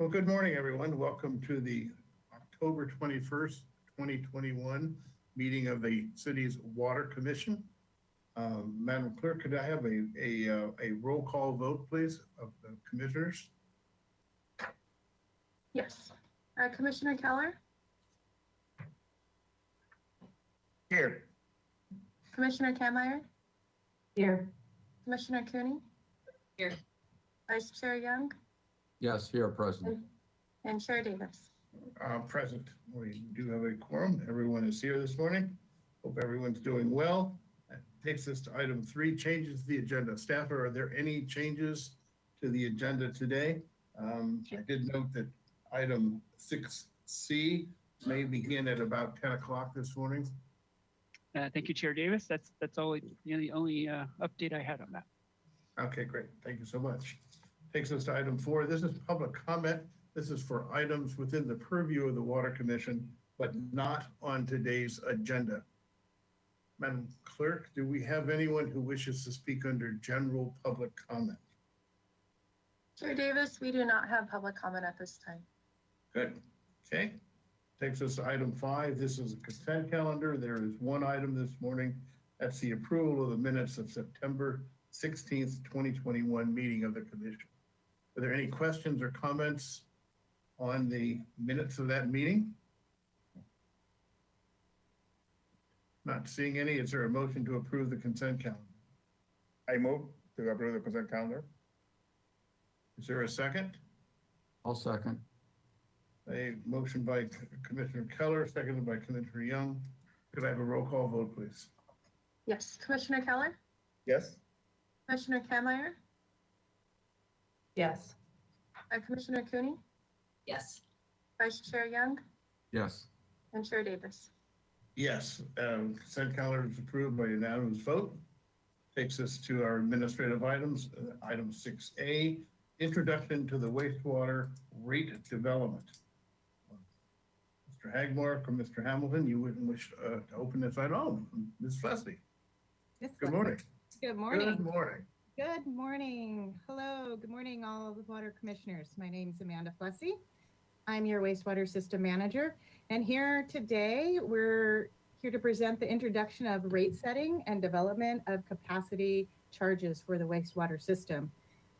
Well, good morning, everyone. Welcome to the October 21st, 2021 meeting of the city's Water Commission. Madam Clerk, could I have a roll call vote, please, of the commissioners? Yes. Commissioner Keller? Here. Commissioner Kammeier? Here. Commissioner Cooney? Here. Vice Chair Young? Yes, here, present. And Chair Davis. Present. We do have a quorum. Everyone is here this morning. Hope everyone's doing well. That takes us to item 3, changes to the agenda. Staff, are there any changes to the agenda today? I did note that item 6C may begin at about 10 o'clock this morning. Thank you, Chair Davis. That's all the only update I had on that. Okay, great. Thank you so much. Takes us to item 4. This is public comment. This is for items within the purview of the Water Commission, but not on today's agenda. Madam Clerk, do we have anyone who wishes to speak under general public comment? Chair Davis, we do not have public comment at this time. Good. Okay. Takes us to item 5. This is a consent calendar. There is one item this morning. That's the approval of the minutes of September 16th, 2021 meeting of the commission. Are there any questions or comments on the minutes of that meeting? Not seeing any. Is there a motion to approve the consent calendar? I move to approve the consent calendar. Is there a second? I'll second. A motion by Commissioner Keller, seconded by Commissioner Young. Could I have a roll call vote, please? Yes. Commissioner Keller? Yes. Commissioner Kammeier? Yes. Commissioner Cooney? Yes. Vice Chair Young? Yes. And Chair Davis. Yes, consent calendar is approved by unanimous vote. Takes us to our administrative items. Item 6A, introduction to the wastewater rate development. Mr. Hagmore or Mr. Hamilton, you wouldn't wish to open this item? Oh, Ms. Fessy. Good morning. Good morning. Good morning. Good morning. Hello. Good morning, all the water commissioners. My name is Amanda Flessy. I'm your wastewater system manager. And here today, we're here to present the introduction of rate setting and development of capacity charges for the wastewater system.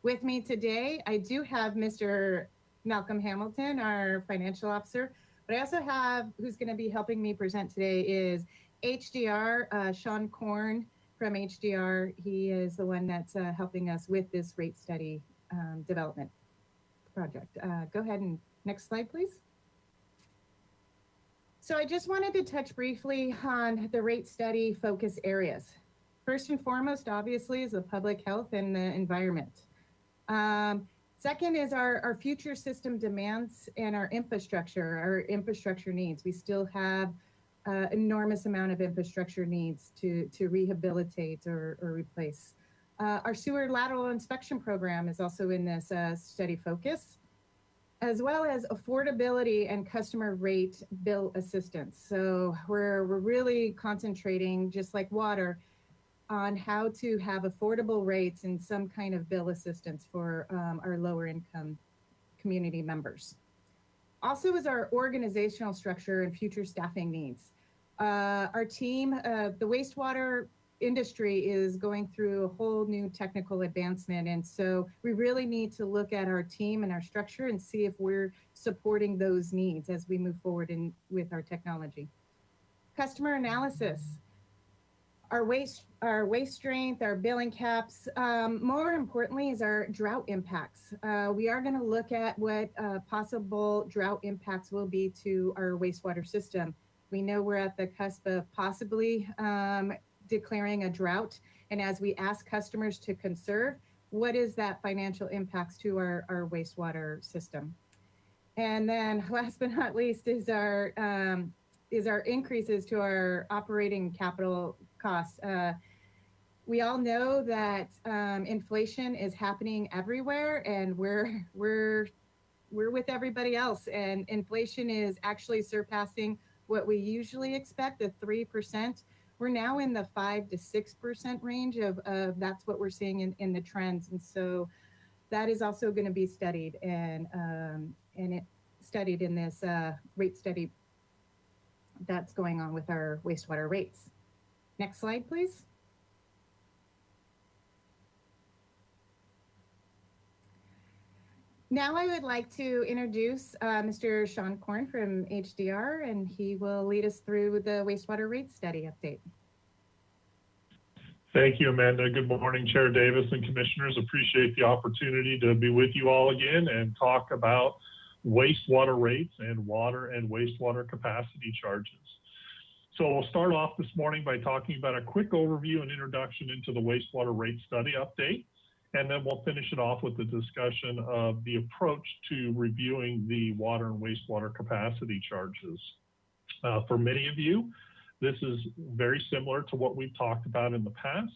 With me today, I do have Mr. Malcolm Hamilton, our financial officer, but I also have, who's going to be helping me present today is HDR, Sean Korn from HDR. He is the one that's helping us with this rate study development project. Go ahead and next slide, please. So I just wanted to touch briefly on the rate study focus areas. First and foremost, obviously, is the public health and the environment. Second is our future system demands and our infrastructure needs. We still have enormous amount of infrastructure needs to rehabilitate or replace. Our sewer lateral inspection program is also in this study focus, as well as affordability and customer rate bill assistance. So we're really concentrating, just like water, on how to have affordable rates and some kind of bill assistance for our lower income community members. Also is our organizational structure and future staffing needs. Our team, the wastewater industry is going through a whole new technical advancement. And so we really need to look at our team and our structure and see if we're supporting those needs as we move forward with our technology. Customer analysis, our waste strength, our billing caps. More importantly is our drought impacts. We are going to look at what possible drought impacts will be to our wastewater system. We know we're at the cusp of possibly declaring a drought. And as we ask customers to conserve, what is that financial impacts to our wastewater system? And then last but not least is our increases to our operating capital costs. We all know that inflation is happening everywhere, and we're with everybody else. And inflation is actually surpassing what we usually expect, the 3%. We're now in the 5 to 6% range of that's what we're seeing in the trends. And so that is also going to be studied and it studied in this rate study that's going on with our wastewater rates. Next slide, please. Now I would like to introduce Mr. Sean Korn from HDR, and he will lead us through the wastewater rate study update. Thank you, Amanda. Good morning, Chair Davis and Commissioners. Appreciate the opportunity to be with you all again and talk about wastewater rates and water and wastewater capacity charges. So we'll start off this morning by talking about a quick overview and introduction into the wastewater rate study update. And then we'll finish it off with the discussion of the approach to reviewing the water and wastewater capacity charges. For many of you, this is very similar to what we've talked about in the past,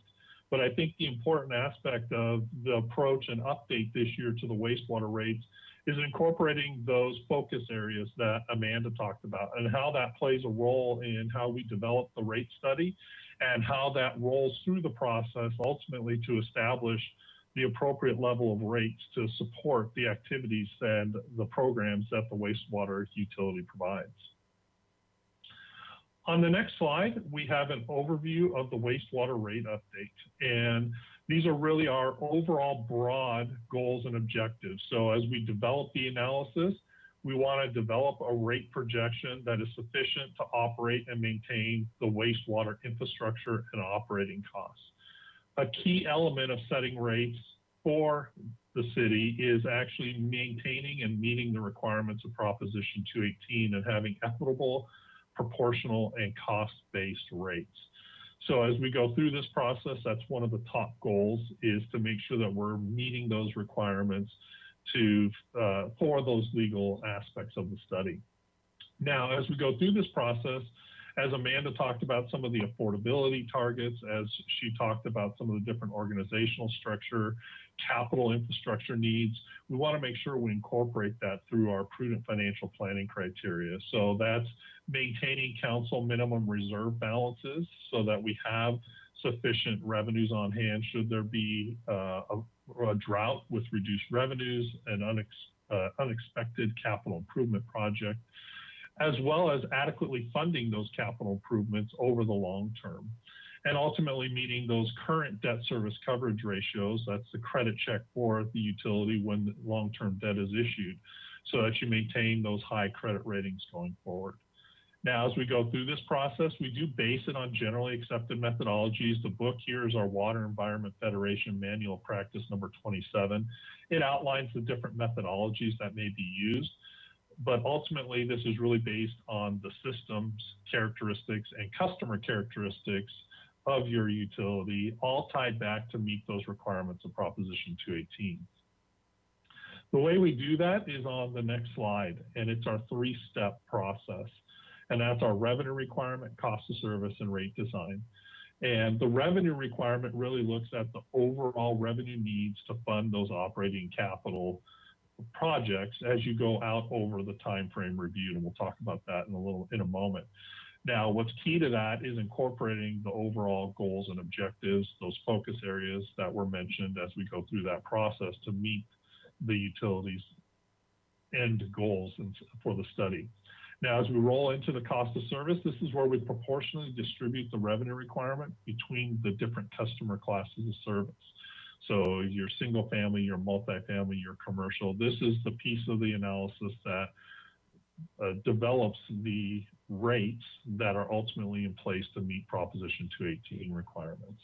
but I think the important aspect of the approach and update this year to the wastewater rates is incorporating those focus areas that Amanda talked about and how that plays a role in how we develop the rate study and how that rolls through the process ultimately to establish the appropriate level of rates to support the activities and the programs that the wastewater utility provides. On the next slide, we have an overview of the wastewater rate update. And these are really our overall broad goals and objectives. So as we develop the analysis, we want to develop a rate projection that is sufficient to operate and maintain the wastewater infrastructure and operating costs. A key element of setting rates for the city is actually maintaining and meeting the requirements of Proposition 218 and having equitable, proportional, and cost-based rates. So as we go through this process, that's one of the top goals, is to make sure that we're meeting those requirements for those legal aspects of the study. Now, as we go through this process, as Amanda talked about some of the affordability targets, as she talked about some of the different organizational structure, capital infrastructure needs, we want to make sure we incorporate that through our prudent financial planning criteria. So that's maintaining council minimum reserve balances so that we have sufficient revenues on hand should there be a drought with reduced revenues and unexpected capital improvement project, as well as adequately funding those capital improvements over the long term. And ultimately meeting those current debt service coverage ratios, that's the credit check for the utility when the long-term debt is issued, so that you maintain those high credit ratings going forward. Now, as we go through this process, we do base it on generally accepted methodologies. The book here is our Water Environment Federation Manual of Practice number 27. It outlines the different methodologies that may be used, but ultimately this is really based on the systems characteristics and customer characteristics of your utility, all tied back to meet those requirements of Proposition 218. The way we do that is on the next slide, and it's our three-step process. And that's our revenue requirement, cost of service, and rate design. And the revenue requirement really looks at the overall revenue needs to fund those operating capital projects as you go out over the time frame reviewed, and we'll talk about that in a moment. Now, what's key to that is incorporating the overall goals and objectives, those focus areas that were mentioned as we go through that process to meet the utility's end goals for the study. Now, as we roll into the cost of service, this is where we proportionally distribute the revenue requirement between the different customer classes of service. So your single family, your multifamily, your commercial, this is the piece of the analysis that develops the rates that are ultimately in place to meet Proposition 218 requirements.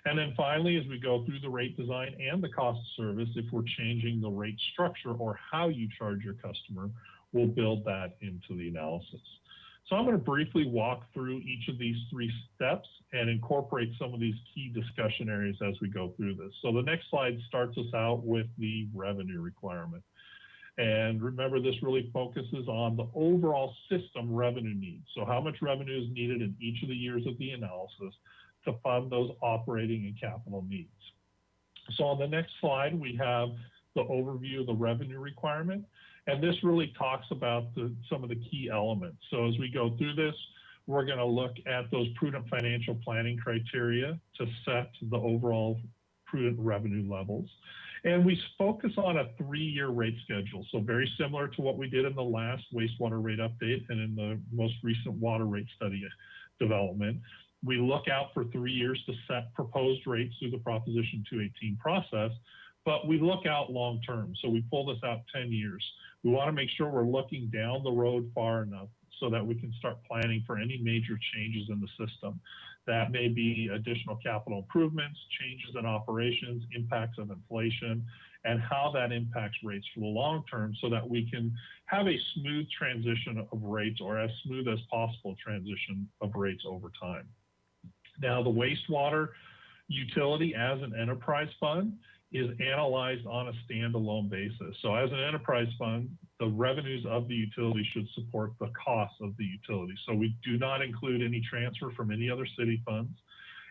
And then finally, as we go through the rate design and the cost of service, if we're changing the rate structure or how you charge your customer, we'll build that into the analysis. So I'm going to briefly walk through each of these three steps and incorporate some of these key discussion areas as we go through this. So the next slide starts us out with the revenue requirement. And remember, this really focuses on the overall system revenue needs. So how much revenue is needed in each of the years of the analysis to fund those operating and capital needs. So on the next slide, we have the overview of the revenue requirement. And this really talks about some of the key elements. So as we go through this, we're going to look at those prudent financial planning criteria to set the overall prudent revenue levels. And we focus on a 3-year rate schedule. So very similar to what we did in the last wastewater rate update and in the most recent water rate study development. We look out for 3 years to set proposed rates through the Proposition 218 process, but we look out long term. So we pull this out 10 years. We want to make sure we're looking down the road far enough so that we can start planning for any major changes in the system. That may be additional capital improvements, changes in operations, impacts of inflation, and how that impacts rates for the long term so that we can have a smooth transition of rates, or as smooth as possible transition of rates over time. Now, the wastewater utility as an enterprise fund is analyzed on a standalone basis. So as an enterprise fund, the revenues of the utility should support the costs of the utility. So we do not include any transfer from any other city funds.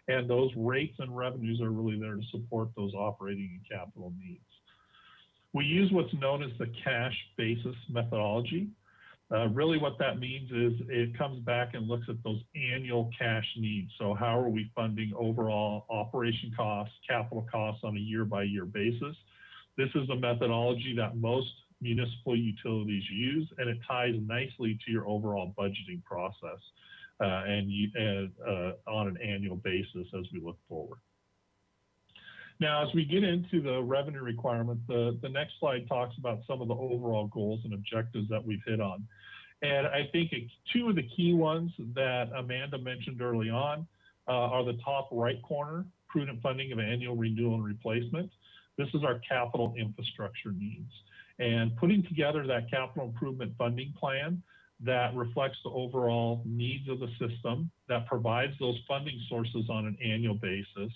And those rates and revenues are really there to support those operating and capital needs. We use what's known as the cash basis methodology. Really what that means is it comes back and looks at those annual cash needs. So how are we funding overall operation costs, capital costs on a year-by-year basis? This is a methodology that most municipal utilities use, and it ties nicely to your overall budgeting process on an annual basis as we look forward. Now, as we get into the revenue requirement, the next slide talks about some of the overall goals and objectives that we've hit on. And I think two of the key ones that Amanda mentioned early on are the top right corner, prudent funding of annual renewal and replacement. This is our capital infrastructure needs. And putting together that capital improvement funding plan that reflects the overall needs of the system, that provides those funding sources on an annual basis,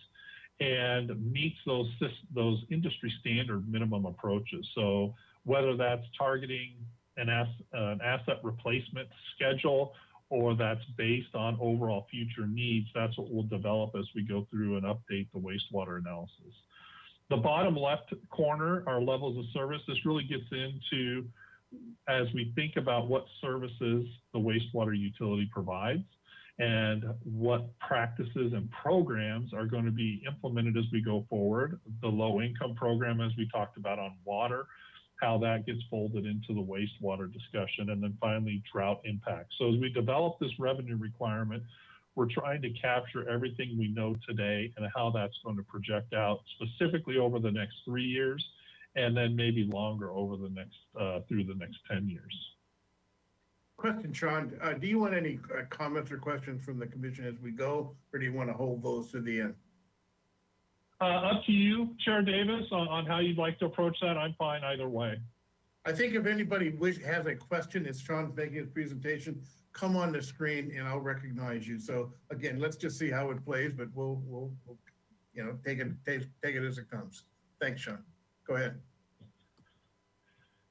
and meets those industry standard minimum approaches. So whether that's targeting an asset replacement schedule, or that's based on overall future needs, that's what we'll develop as we go through and update the wastewater analysis. The bottom left corner are levels of service. This really gets into, as we think about what services the wastewater utility provides, and what practices and programs are going to be implemented as we go forward. The low income program, as we talked about on water, how that gets folded into the wastewater discussion, and then finally drought impact. So as we develop this revenue requirement, we're trying to capture everything we know today and how that's going to project out specifically over the next 3 years, and then maybe longer over the next through the next 10 years. Question, Sean, do you want any comments or questions from the commission as we go, or do you want to hold those to the end? Up to you, Chair Davis, on how you'd like to approach that. I'm fine either way. I think if anybody has a question, it's Sean's making his presentation, come on the screen and I'll recognize you. So again, let's just see how it plays, but we'll take it as it comes. Thanks, Sean. Go ahead.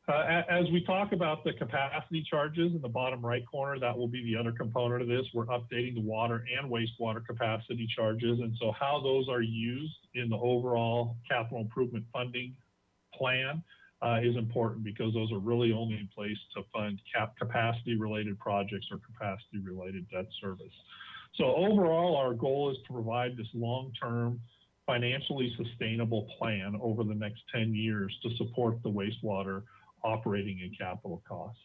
As we talk about the capacity charges in the bottom right corner, that will be the other component of this. We're updating the water and wastewater capacity charges. And so how those are used in the overall capital improvement funding plan is important, because those are really only in place to fund capacity related projects or capacity related debt service. So overall, our goal is to provide this long-term financially sustainable plan over the next 10 years to support the wastewater operating and capital costs.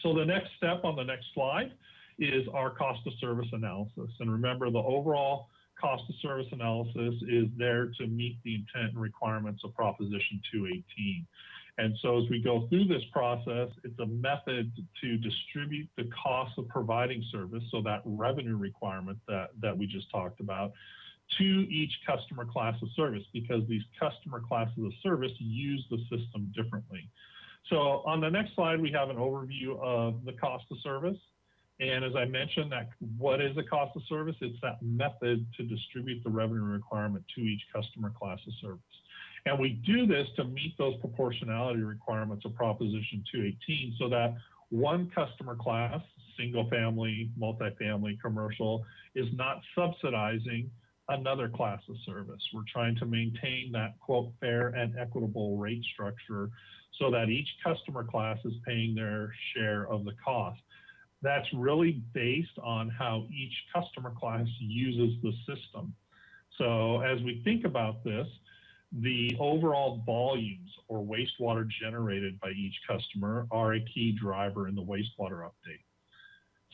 So the next step on the next slide is our cost of service analysis. And remember, the overall cost of service analysis is there to meet the intent and requirements of Proposition 218. And so as we go through this process, it's a method to distribute the cost of providing service, so that revenue requirement that we just talked about, to each customer class of service, because these customer classes of service use the system differently. So on the next slide, we have an overview of the cost of service. And as I mentioned, that what is a cost of service? It's that method to distribute the revenue requirement to each customer class of service. And we do this to meet those proportionality requirements of Proposition 218, so that one customer class, single family, multifamily, commercial, is not subsidizing another class of service. We're trying to maintain that, quote, fair and equitable rate structure so that each customer class is paying their share of the cost. That's really based on how each customer class uses the system. So as we think about this, the overall volumes or wastewater generated by each customer are a key driver in the wastewater update.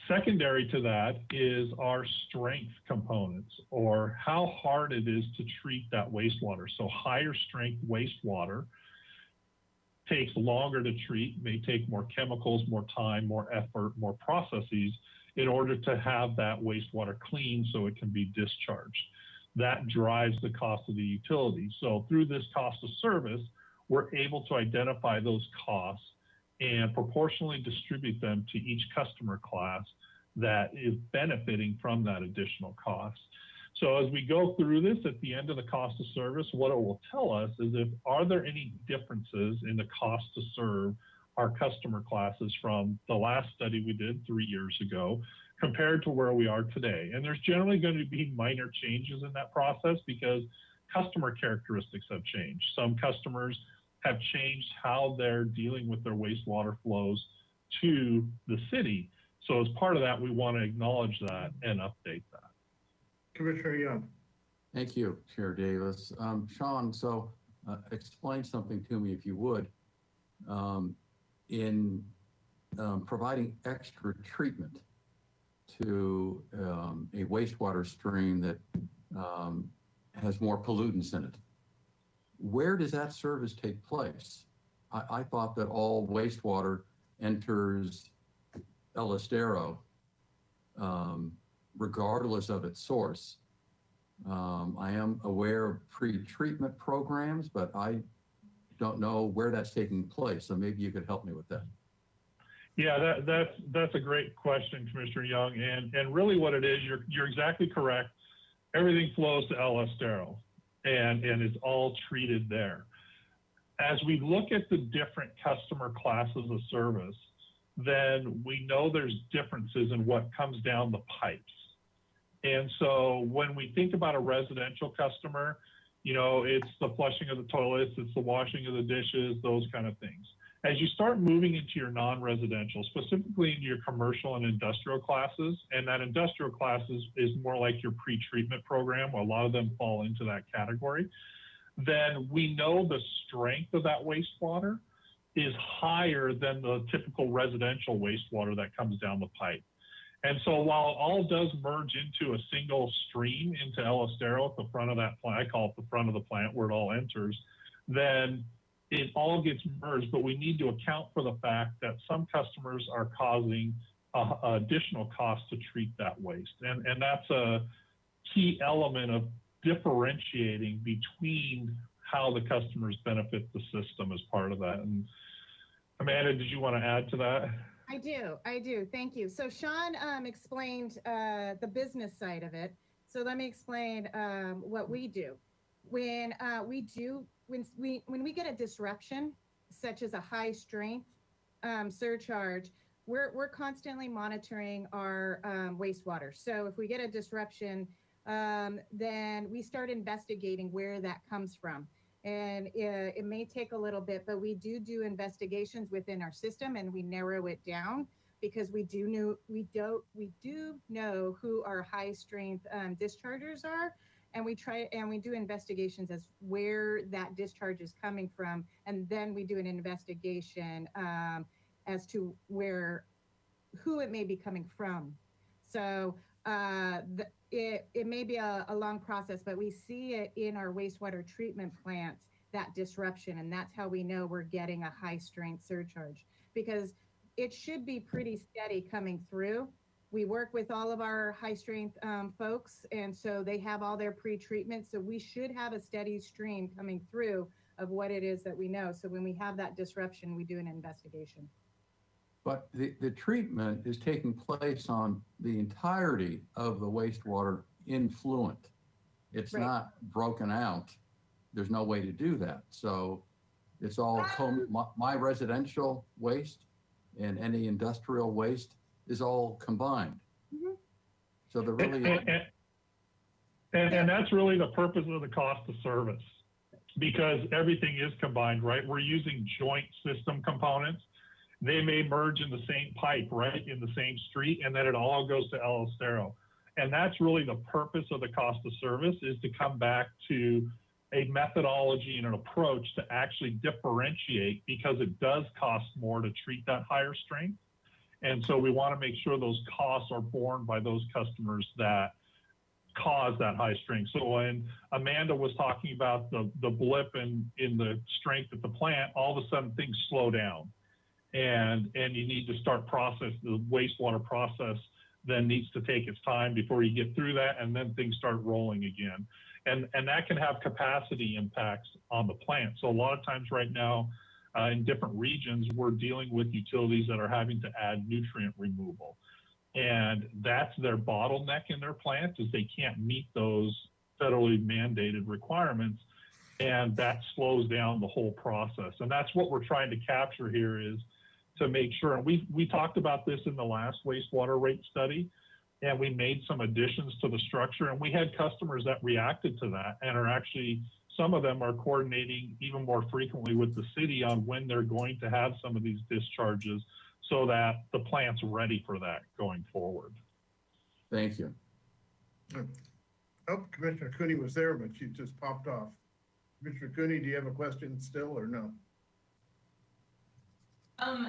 Secondary to that is our strength components, or how hard it is to treat that wastewater. So higher strength wastewater takes longer to treat, may take more chemicals, more time, more effort, more processes in order to have that wastewater clean so it can be discharged. That drives the cost of the utility. So through this cost of service, we're able to identify those costs and proportionally distribute them to each customer class that is benefiting from that additional cost. So as we go through this at the end of the cost of service, what it will tell us is are there any differences in the cost to serve our customer classes from the last study we did 3 years ago compared to where we are today. And there's generally going to be minor changes in that process because customer characteristics have changed. Some customers have changed how they're dealing with their wastewater flows to the city. So as part of that, we want to acknowledge that and update that. Commissioner Young. Thank you, Chair Davis. Sean, so explain something to me if you would. In providing extra treatment to a wastewater stream that has more pollutants in it, where does that service take place? I thought that all wastewater enters El Estero, regardless of its source. I am aware of pre-treatment programs, but I don't know where that's taking place. So maybe you could help me with that. Yeah, that's a great question, Commissioner Young. And really what it is, you're exactly correct. Everything flows to El Estero and it's all treated there. As we look at the different customer classes of service, then we know there's differences in what comes down the pipes. And so when we think about a residential customer, you know, it's the flushing of the toilets, it's the washing of the dishes, those kind of things. As you start moving into your non-residential, specifically into your commercial and industrial classes, and that industrial classes is more like your pre-treatment program, a lot of them fall into that category, then we know the strength of that wastewater is higher than the typical residential wastewater that comes down the pipe. And so while it all does merge into a single stream into El Estero at the front of that plant, I call it the front of the plant where it all enters, then it all gets merged, but we need to account for the fact that some customers are causing additional costs to treat that waste. And that's a key element of differentiating between how the customers benefit the system as part of that. And Amanda, did you want to add to that? I do. Thank you. So Sean explained the business side of it. So let me explain what we do. When we get a disruption, such as a high strength surcharge, we're constantly monitoring our wastewater. So if we get a disruption, then we start investigating where that comes from. And it may take a little bit, but we do investigations within our system, and we narrow it down because we do know who our high strength dischargers are, and we do investigations as where that discharge is coming from, and then we do an investigation as to who it may be coming from. So it may be a long process, but we see it in our wastewater treatment plants, that disruption, and that's how we know we're getting a high strength surcharge, because it should be pretty steady coming through. We work with all of our high strength folks, and so they have all their pre-treatment, so we should have a steady stream coming through of what it is that we know. So when we have that disruption, we do an investigation. But the treatment is taking place on the entirety of the wastewater influent. It's Right. not broken out. There's no way to do that. So it's all my residential waste and any industrial waste is all combined. Mhm. So they're really And that's really the purpose of the cost of service, because everything is combined, right? We're using joint system components. They may merge in the same pipe, right, in the same street, and then it all goes to El Estero. And that's really the purpose of the cost of service, is to come back to a methodology and an approach to actually differentiate, because it does cost more to treat that higher strength. And so we want to make sure those costs are borne by those customers that cause that high strength. So when Amanda was talking about the blip in the strength at the plant, all of a sudden things slow down, and you need to start process. The wastewater process then needs to take its time before you get through that, and then things start rolling again. And that can have capacity impacts on the plant. So a lot of times right now in different regions, we're dealing with utilities that are having to add nutrient removal. And that's their bottleneck in their plant, is they can't meet those federally mandated requirements. And that slows down the whole process. And that's what we're trying to capture here, is to make sure. And we talked about this in the last wastewater rate study, and we made some additions to the structure. And we had customers that reacted to that, and are actually, some of them are coordinating even more frequently with the city on when they're going to have some of these discharges, so that the plant's ready for that going forward. Thank you. Oh, Commissioner Cooney was there, but she just popped off. Commissioner Cooney, do you have a question still or no?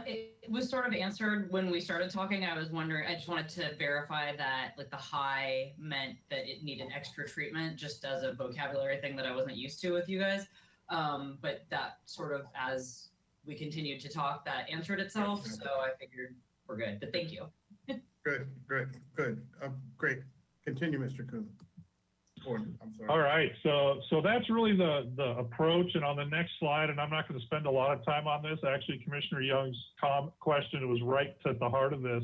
It was sort of answered when we started talking. I was wondering, I just wanted to verify that like the high meant that it needed extra treatment, just as a vocabulary thing that I wasn't used to with you guys. But that sort of, as we continued to talk, that answered itself. So I figured we're good, but thank you. Good. Great. Continue, Mr. Cooney. I'm sorry. All right, so that's really the approach. And on the next slide, and I'm not going to spend a lot of time on this, actually Commissioner Young's question was right at the heart of this.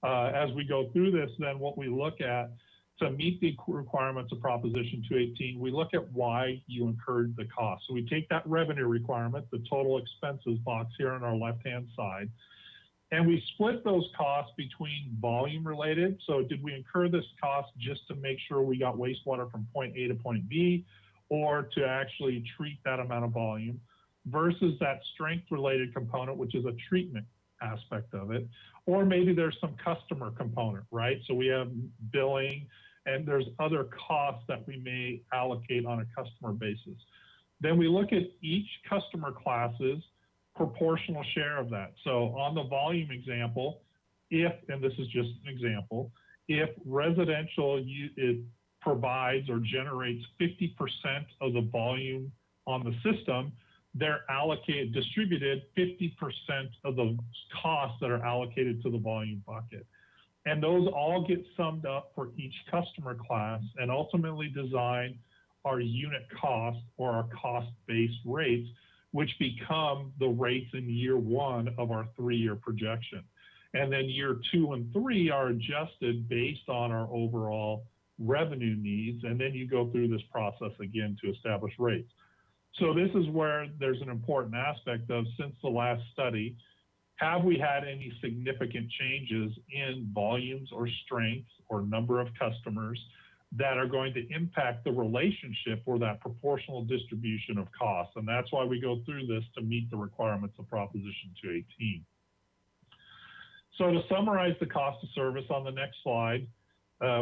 As we go through this, then what we look at to meet the requirements of Proposition 218, we look at why you incurred the cost. So we take that revenue requirement, the total expenses box here on our left-hand side, and we split those costs between volume related. So did we incur this cost just to make sure we got wastewater from point A to point B, or to actually treat that amount of volume, versus that strength related component, which is a treatment aspect of it, or maybe there's some customer component, right? So we have billing, and there's other costs that we may allocate on a customer basis. Then we look at each customer class's proportional share of that. So on the volume example, if, and this is just an example, if residential it provides or generates 50% of the volume on the system, they're distributed 50% of the costs that are allocated to the volume bucket. And those all get summed up for each customer class, and ultimately design our unit cost or our cost-based rates, which become the rates in year one of our 3-year projection. And then year 2 and 3 are adjusted based on our overall revenue needs. And then you go through this process again to establish rates. So this is where there's an important aspect of, since the last study, have we had any significant changes in volumes or strengths or number of customers that are going to impact the relationship or that proportional distribution of costs? And that's why we go through this, to meet the requirements of Proposition 218. So to summarize the cost of service on the next slide,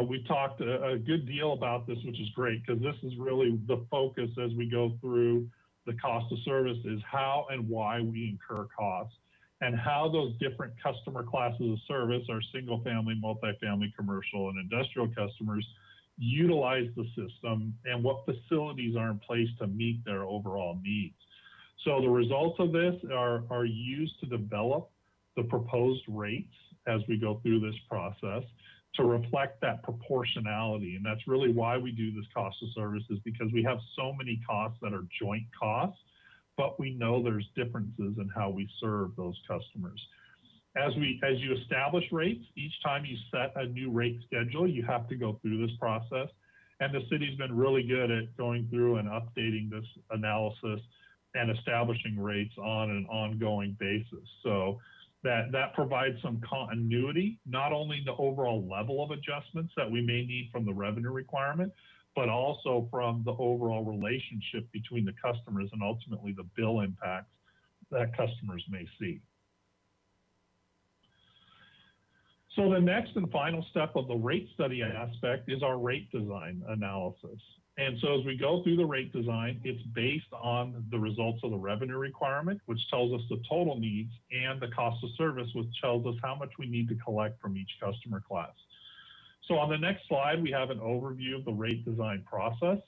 we talked a good deal about this, which is great, because this is really the focus as we go through the cost of service, is how and why we incur costs, and how those different customer classes of service, our single family, multifamily, commercial, and industrial customers, utilize the system, and what facilities are in place to meet their overall needs. So the results of this are used to develop the proposed rates as we go through this process, to reflect that proportionality. And that's really why we do this cost of service, is because we have so many costs that are joint costs, but we know there's differences in how we serve those customers. As you establish rates, each time you set a new rate schedule, you have to go through this process. And the city's been really good at going through and updating this analysis and establishing rates on an ongoing basis. So that provides some continuity, not only the overall level of adjustments that we may need from the revenue requirement, but also from the overall relationship between the customers and ultimately the bill impacts that customers may see. So the next and final step of the rate study aspect is our rate design analysis. And so as we go through the rate design, it's based on the results of the revenue requirement, which tells us the total needs, and the cost of service, which tells us how much we need to collect from each customer class. So on the next slide, we have an overview of the rate design process.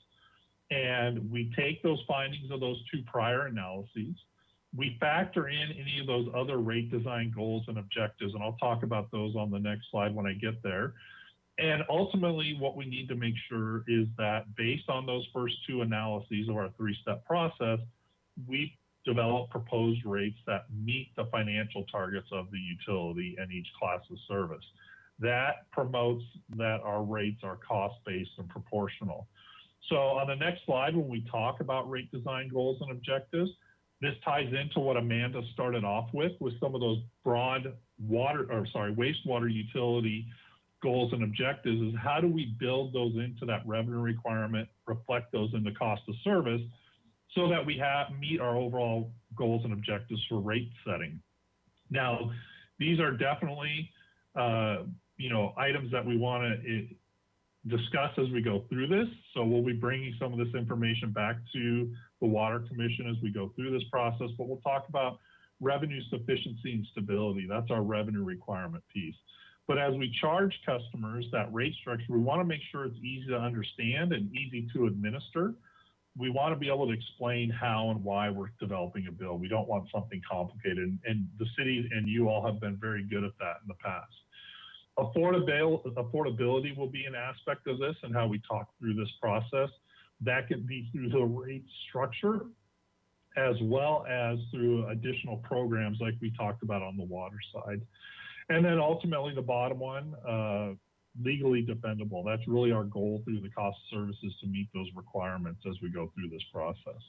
And we take those findings of those two prior analyses. We factor in any of those other rate design goals and objectives, and I'll talk about those on the next slide when I get there. And ultimately, what we need to make sure is that based on those first two analyses of our three-step process, we develop proposed rates that meet the financial targets of the utility and each class of service. That promotes that our rates are cost-based and proportional. So on the next slide, when we talk about rate design goals and objectives, this ties into what Amanda started off with some of those broad wastewater utility goals and objectives. Is how do we build those into that revenue requirement, reflect those in the cost of service, so that we meet our overall goals and objectives for rate setting. Now, these are definitely items that we want to discuss as we go through this. So we'll be bringing some of this information back to the Water Commission as we go through this process, but we'll talk about revenue sufficiency and stability. That's our revenue requirement piece. But as we charge customers that rate structure, we want to make sure it's easy to understand and easy to administer. We want to be able to explain how and why we're developing a bill. We don't want something complicated, and the city and you all have been very good at that in the past. Affordability will be an aspect of this and how we talk through this process. That could be through the rate structure, as well as through additional programs like we talked about on the water side. And then ultimately the bottom one, legally defendable. That's really our goal through the cost of services, to meet those requirements as we go through this process.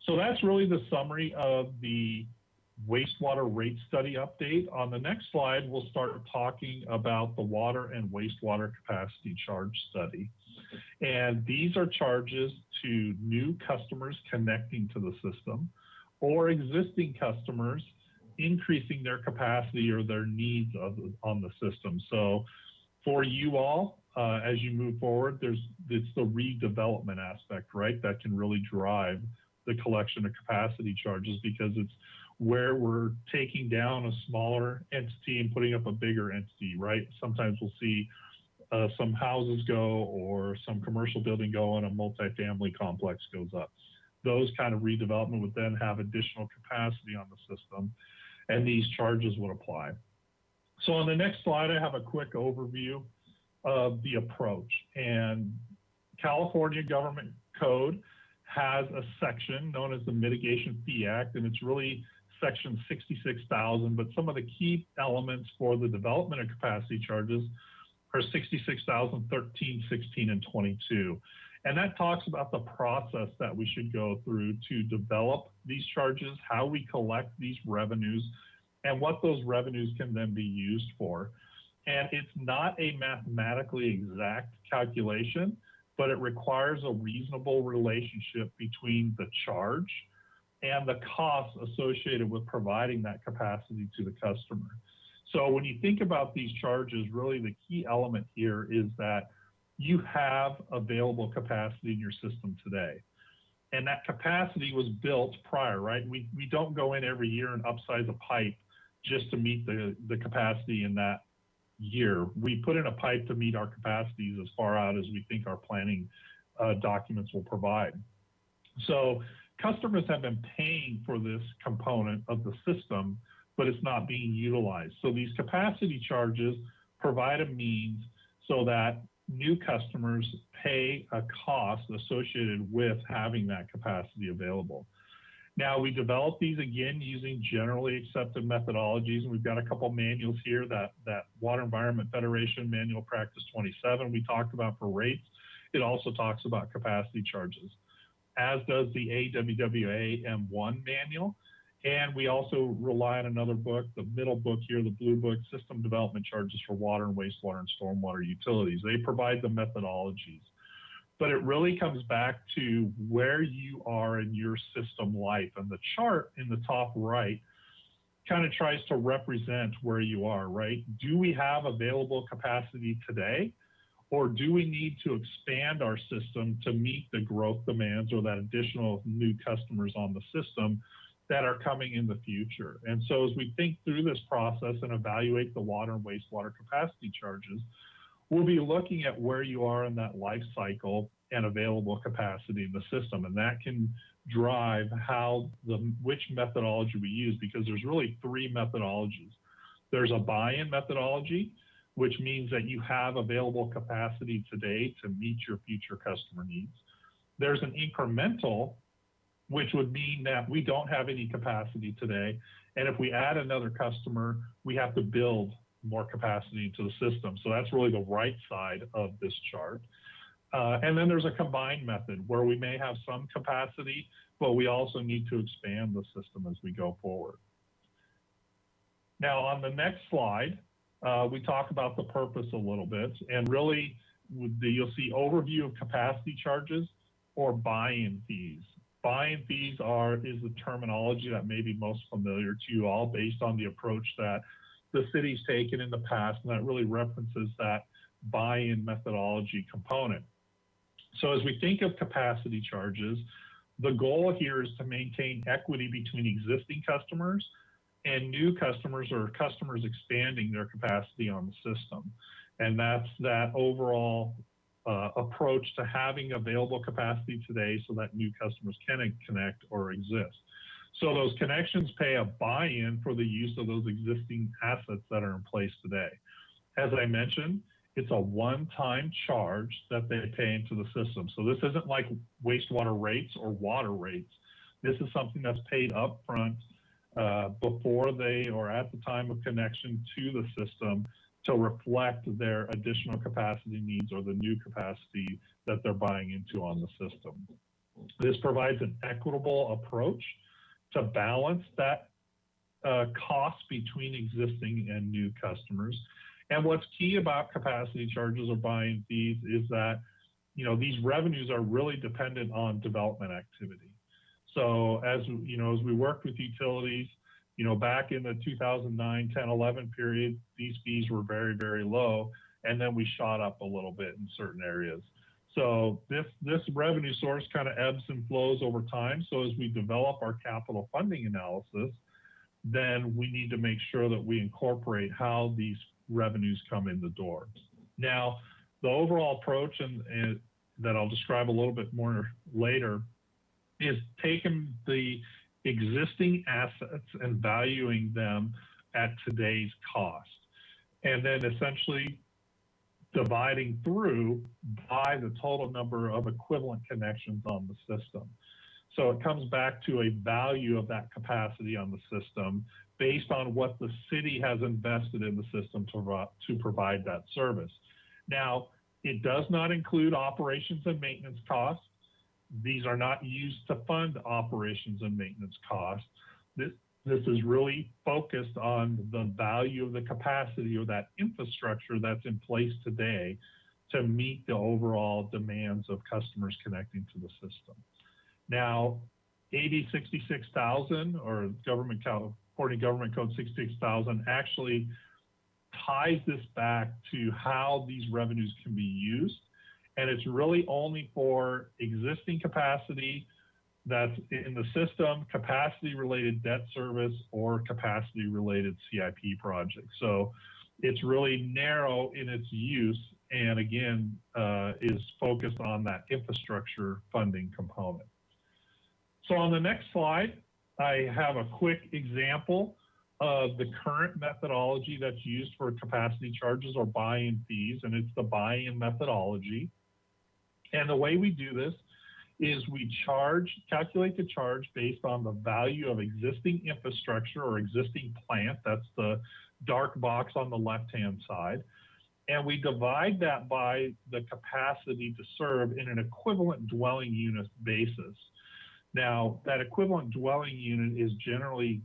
So that's really the summary of the wastewater rate study update. On the next slide, we'll start talking about the water and wastewater capacity charge study. And these are charges to new customers connecting to the system, or existing customers increasing their capacity or their needs on the system. So for you all, as you move forward, it's the redevelopment aspect, right? That can really drive the collection of capacity charges, because it's where we're taking down a smaller entity and putting up a bigger entity, right? Sometimes we'll see some houses go, or some commercial building go, and a multifamily complex goes up. Those kind of redevelopment would then have additional capacity on the system, and these charges would apply. So on the next slide, I have a quick overview of the approach. And California Government Code has a section known as the Mitigation Fee Act, and it's really section 66,000, but some of the key elements for the development of capacity charges are 66,000, 13, 16, and 22. And that talks about the process that we should go through to develop these charges, how we collect these revenues, and what those revenues can then be used for. And it's not a mathematically exact calculation, but it requires a reasonable relationship between the charge and the costs associated with providing that capacity to the customer. So when you think about these charges, really the key element here is that you have available capacity in your system today. And that capacity was built prior, right? We don't go in every year and upsize a pipe just to meet the capacity in that year. We put in a pipe to meet our capacities as far out as we think our planning documents will provide. So customers have been paying for this component of the system, but it's not being utilized. So these capacity charges provide a means so that new customers pay a cost associated with having that capacity available. Now, we develop these again using generally accepted methodologies, and we've got a couple manuals here, that Water Environment Federation Manual Practice 27 we talked about for rates. It also talks about capacity charges, as does the AWWA M1 manual. And we also rely on another book, the middle book here, the blue book, System Development Charges for Water and Wastewater and Stormwater Utilities. They provide the methodologies. But it really comes back to where you are in your system life. And the chart in the top right kind of tries to represent where you are, right? Do we have available capacity today? Or do we need to expand our system to meet the growth demands or that additional new customers on the system that are coming in the future? And so as we think through this process and evaluate the water and wastewater capacity charges, we'll be looking at where you are in that life cycle and available capacity in the system. And that can drive which methodology we use, because there's really three methodologies. There's a buy-in methodology, which means that you have available capacity today to meet your future customer needs. There's an incremental, which would mean that we don't have any capacity today. And if we add another customer, we have to build more capacity into the system. So that's really the right side of this chart. And then there's a combined method where we may have some capacity, but we also need to expand the system as we go forward. Now, on the next slide, we talk about the purpose a little bit, and really you'll see overview of capacity charges or buy-in fees. Buy-in fees is the terminology that may be most familiar to you all based on the approach that the city's taken in the past, and that really references that buy-in methodology component. So as we think of capacity charges, the goal here is to maintain equity between existing customers and new customers or customers expanding their capacity on the system. And that's that overall approach to having available capacity today so that new customers can connect or exist. So those connections pay a buy-in for the use of those existing assets that are in place today. As I mentioned, it's a one-time charge that they pay into the system. So this isn't like wastewater rates or water rates. This is something that's paid up front before they or at the time of connection to the system to reflect their additional capacity needs or the new capacity that they're buying into on the system. This provides an equitable approach to balance that cost between existing and new customers. And what's key about capacity charges or buy-in fees is that, these revenues are really dependent on development activity. So as we worked with utilities, back in the 2009, 10, 11 period, these fees were very, very low. And then we shot up a little bit in certain areas. So this revenue source kind of ebbs and flows over time. So as we develop our capital funding analysis, then we need to make sure that we incorporate how these revenues come in the door. Now, the overall approach and that I'll describe a little bit more later is taking the existing assets and valuing them at today's cost, and then essentially dividing through by the total number of equivalent connections on the system. So it comes back to a value of that capacity on the system based on what the city has invested in the system to provide that service. Now, it does not include operations and maintenance costs. These are not used to fund operations and maintenance costs. This is really focused on the value of the capacity or that infrastructure that's in place today to meet the overall demands of customers connecting to the system. Now, AB 66,000 or California Government Code 66,000 actually ties this back to how these revenues can be used. And it's really only for existing capacity that's in the system, capacity-related debt service, or capacity-related CIP projects. So it's really narrow in its use, and again, is focused on that infrastructure funding component. So on the next slide, I have a quick example of the current methodology that's used for capacity charges or buy-in fees, and it's the buy-in methodology. And the way we do this is we calculate the charge based on the value of existing infrastructure or existing plant. That's the dark box on the left-hand side. And we divide that by the capacity to serve in an equivalent dwelling unit basis. Now, that equivalent dwelling unit is generally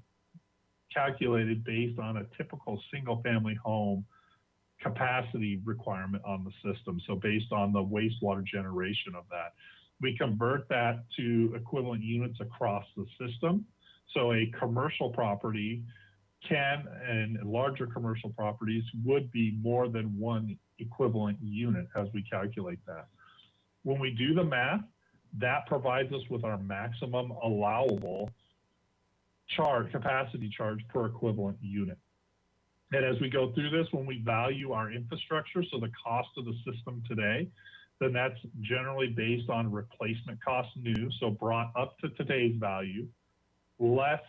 calculated based on a typical single-family home capacity requirement on the system. So based on the wastewater generation of that, we convert that to equivalent units across the system. So a commercial property can, and larger commercial properties would be more than one equivalent unit as we calculate that. When we do the math, that provides us with our maximum allowable capacity charge per equivalent unit. And as we go through this, when we value our infrastructure, so the cost of the system today, then that's generally based on replacement cost new, so brought up to today's value, less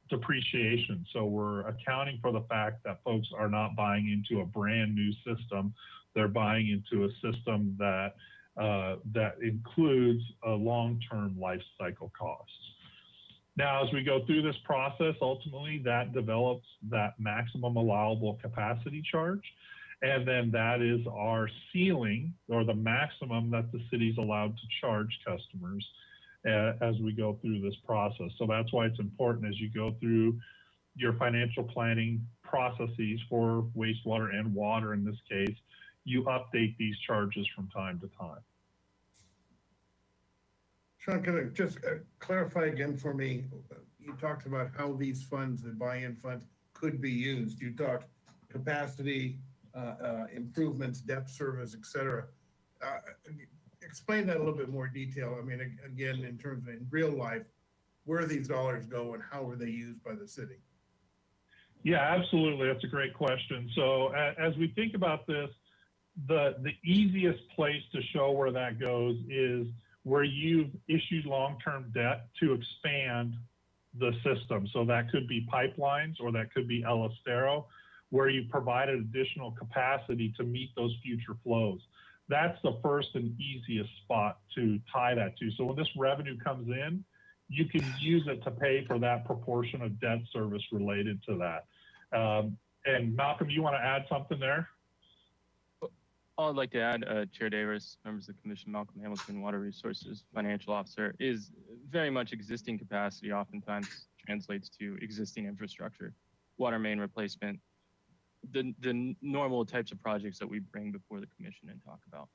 depreciation. So we're accounting for the fact that folks are not buying into a brand new system. They're buying into a system that that includes a long-term life cycle costs. Now, as we go through this process, ultimately that develops that maximum allowable capacity charge. And then that is our ceiling, or the maximum that the city's allowed to charge customers as we go through this process. So that's why it's important as you go through your financial planning processes for wastewater and water in this case, you update these charges from time to time. Sean, can I just clarify again for me? You talked about how these funds, the buy-in funds, could be used. You talked capacity, improvements, debt service, et cetera. Explain that a little bit more detail. I mean, again, in terms of in real life, where these dollars go and how are they used by the city? Yeah, absolutely. That's a great question. So as we think about this, the easiest place to show where that goes is where you've issued long-term debt to expand the system. So that could be pipelines or that could be El Estero, where you provided additional capacity to meet those future flows. That's the first and easiest spot to tie that to. So when this revenue comes in, you can use it to pay for that proportion of debt service related to that. And Malcolm, you want to add something there? All I'd like to add, Chair Davis, members of the Commission, Malcolm Hamilton, Water Resources Financial Officer, is very much existing capacity oftentimes translates to existing infrastructure, water main replacement, the normal types of projects that we bring before the Commission and talk about.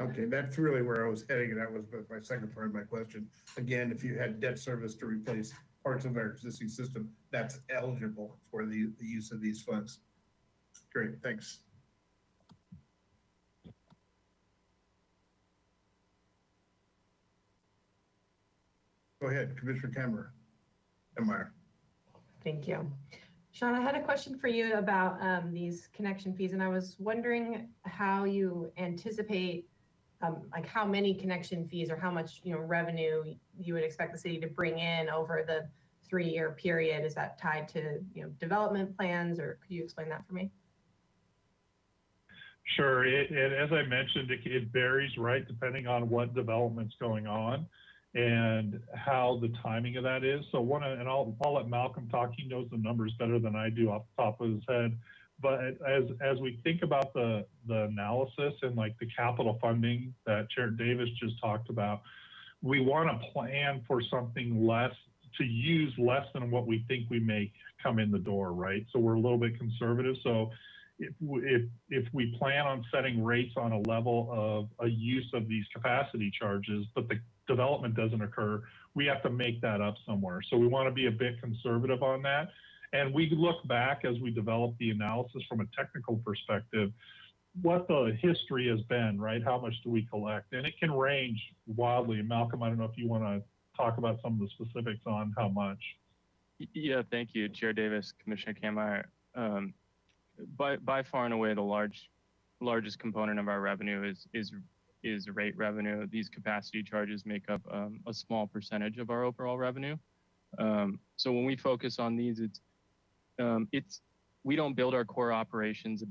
Okay, that's really where I was heading, and that was my second part of my question. Again, if you had debt service to replace parts of our existing system, that's eligible for the use of these funds. Great, thanks. Go ahead, Commissioner Kammerer. Thank you. Sean, I had a question for you about these connection fees, and I was wondering how you anticipate, like how many connection fees or how much revenue you would expect the city to bring in over the 3-year period. Is that tied to development plans, or could you explain that for me? Sure. As I mentioned, it varies, right, depending on what development's going on and how the timing of that is. So I'll let Malcolm talk. He knows the numbers better than I do off the top of his head. But as we think about the analysis and like the capital funding that Chair Davis just talked about, we want to plan for something less, to use less than what we think we may come in the door, right? So we're a little bit conservative. So if we plan on setting rates on a level of a use of these capacity charges, but the development doesn't occur, we have to make that up somewhere. So we want to be a bit conservative on that. And we look back as we develop the analysis from a technical perspective, what the history has been, right? How much do we collect? And it can range wildly. Malcolm, I don't know if you want to talk about some of the specifics on how much. Yeah, thank you, Chair Davis, Commissioner Kammerer. By far and away, the largest component of our revenue is rate revenue. These capacity charges make up a small percentage of our overall revenue. So when we focus on these, we don't build our core operations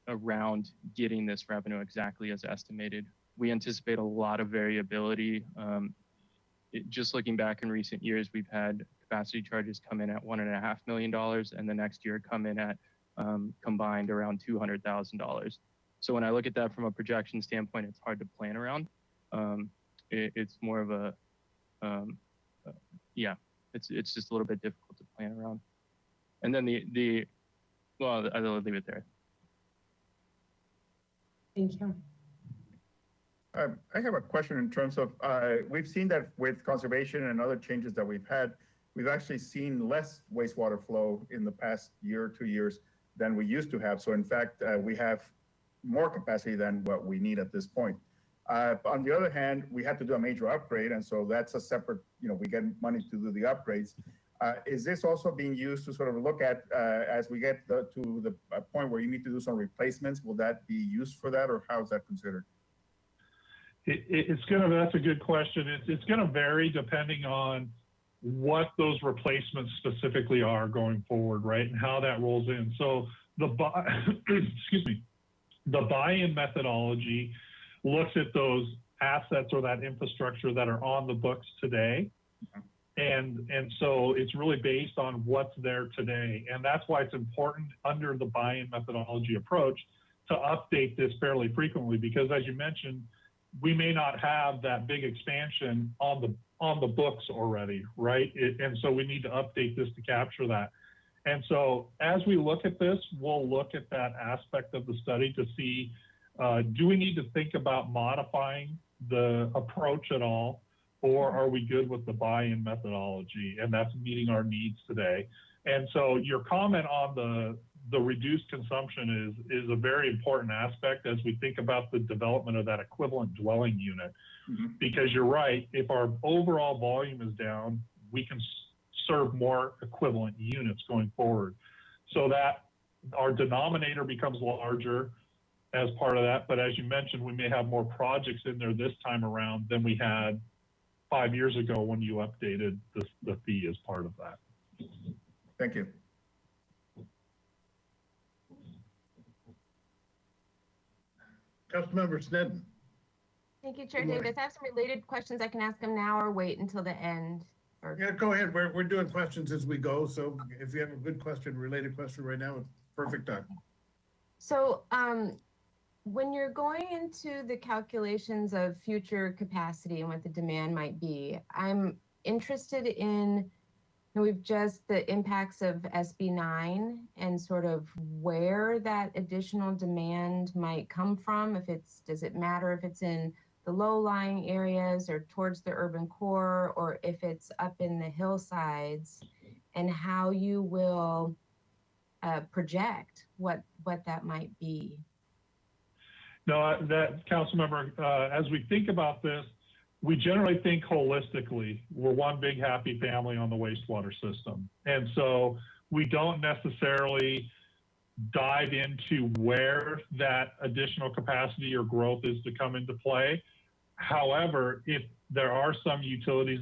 around getting this revenue exactly as estimated. We anticipate a lot of variability. Just looking back in recent years, we've had capacity charges come in at $1.5 million, and the next year come in at combined around $200,000. So when I look at that from a projection standpoint, it's hard to plan around. It's more of a, it's just a little bit difficult to plan around. And then well, I'll leave it there. Thank you. I have a question in terms of, we've seen that with conservation and other changes that we've had, we've actually seen less wastewater flow in the past year or 2 years than we used to have. So in fact, we have more capacity than what we need at this point. On the other hand, we had to do a major upgrade, and so that's a separate, we get money to do the upgrades. Is this also being used to sort of look at, as we get to the point where you need to do some replacements, will that be used for that, or how is that considered? That's a good question. It's gonna vary depending on what those replacements specifically are going forward, right? And how that rolls in. So excuse me, the buy-in methodology looks at those assets or that infrastructure that are on the books today. And so it's really based on what's there today. And that's why it's important under the buy-in methodology approach to update this fairly frequently, because as you mentioned, we may not have that big expansion on the books already, right? And so we need to update this to capture that. And so as we look at this, we'll look at that aspect of the study to see, do we need to think about modifying the approach at all, or are we good with the buy-in methodology? And that's meeting our needs today. And so your comment on the reduced consumption is a very important aspect as we think about the development of that equivalent dwelling unit. Because you're right, if our overall volume is down, we can serve more equivalent units going forward. So that our denominator becomes larger as part of that. But as you mentioned, we may have more projects in there this time around than we had 5 years ago when you updated the fee as part of that. Thank you. Councilmember Snedden. Thank you, Chair Davis. I have some related questions. I can ask them now or wait until the end. Yeah, go ahead. We're doing questions as we go. So if you have a good question, related question right now, it's perfect time. So when you're going into the calculations of future capacity and what the demand might be, I'm interested in the impacts of SB 9 and sort of where that additional demand might come from. Does it matter if it's in the low-lying areas or towards the urban core, or if it's up in the hillsides, and how you will project what that might be? No, that council member, as we think about this, we generally think holistically. We're one big happy family on the wastewater system. And so we don't necessarily dive into where that additional capacity or growth is to come into play. However, if there are some utilities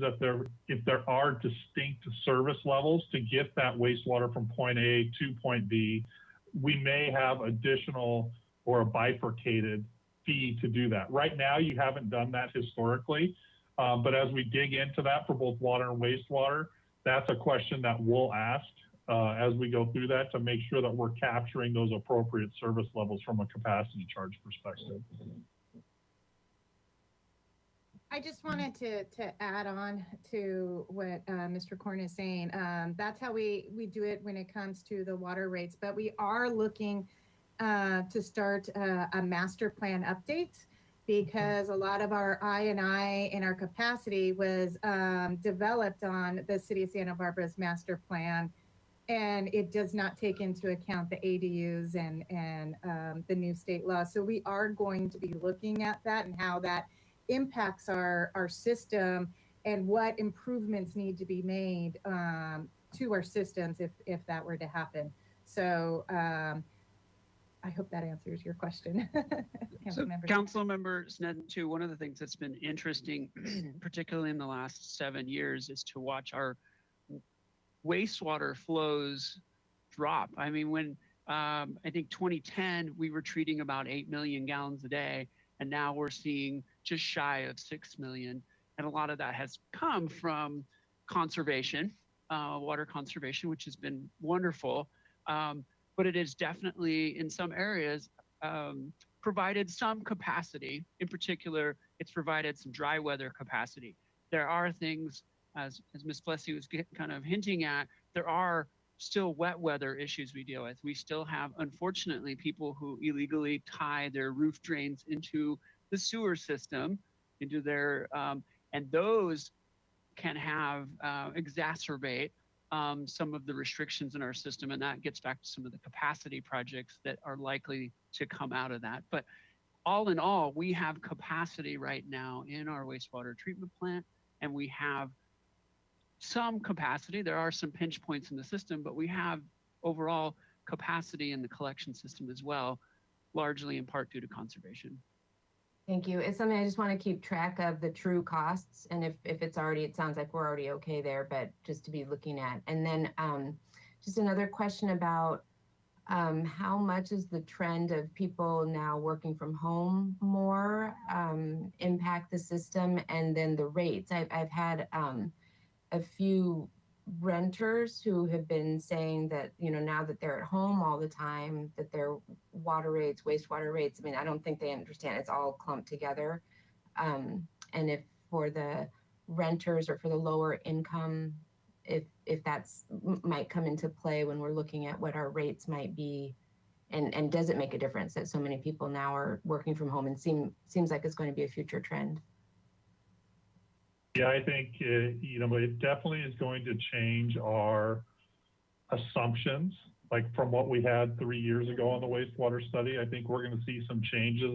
if there are distinct service levels to get that wastewater from point A to point B, we may have additional or a bifurcated fee to do that. Right now, you haven't done that historically, but as we dig into that for both water and wastewater, that's a question that we'll ask as we go through that to make sure that we're capturing those appropriate service levels from a capacity charge perspective. I just wanted to add on to what Mr. Korn is saying. That's how we do it when it comes to the water rates, but we are looking to start a master plan update, because a lot of our I&I and our capacity was developed on the City of Santa Barbara's master plan, and it does not take into account the ADUs and the new state law. So we are going to be looking at that and how that impacts our system and what improvements need to be made to our systems if that were to happen. So I hope that answers your question. So, Councilmember Snedden, too, one of the things that's been interesting, particularly in the last 7 years, is to watch our wastewater flows drop. I mean, when I think 2010, we were treating about 8 million gallons a day, and now we're seeing just shy of 6 million. And a lot of that has come from conservation, water conservation, which has been wonderful. But it is definitely, in some areas, provided some capacity. In particular, it's provided some dry weather capacity. There are things, as Ms. Plessy was kind of hinting at, there are still wet weather issues we deal with. We still have, unfortunately, people who illegally tie their roof drains into the sewer system, into their, and those can have exacerbate some of the restrictions in our system. And that gets back to some of the capacity projects that are likely to come out of that. But all in all, we have capacity right now in our wastewater treatment plant, and we have some capacity. There are some pinch points in the system, but we have overall capacity in the collection system as well, largely in part due to conservation. Thank you. It's something I just want to keep track of the true costs. And if it's already, it sounds like we're already okay there, but just to be looking at. And then just another question about how much is the trend of people now working from home more impact the system, and then the rates. I've had a few renters who have been saying that, you know, now that they're at home all the time, that their water rates, wastewater rates, I mean, I don't think they understand, it's all clumped together. And if for the renters or for the lower income, if that's might come into play when we're looking at what our rates might be, and does it make a difference that so many people now are working from home, and seems like it's going to be a future trend? Yeah, I think, you know, it definitely is going to change our assumptions. Like from what we had 3 years ago on the wastewater study, I think we're going to see some changes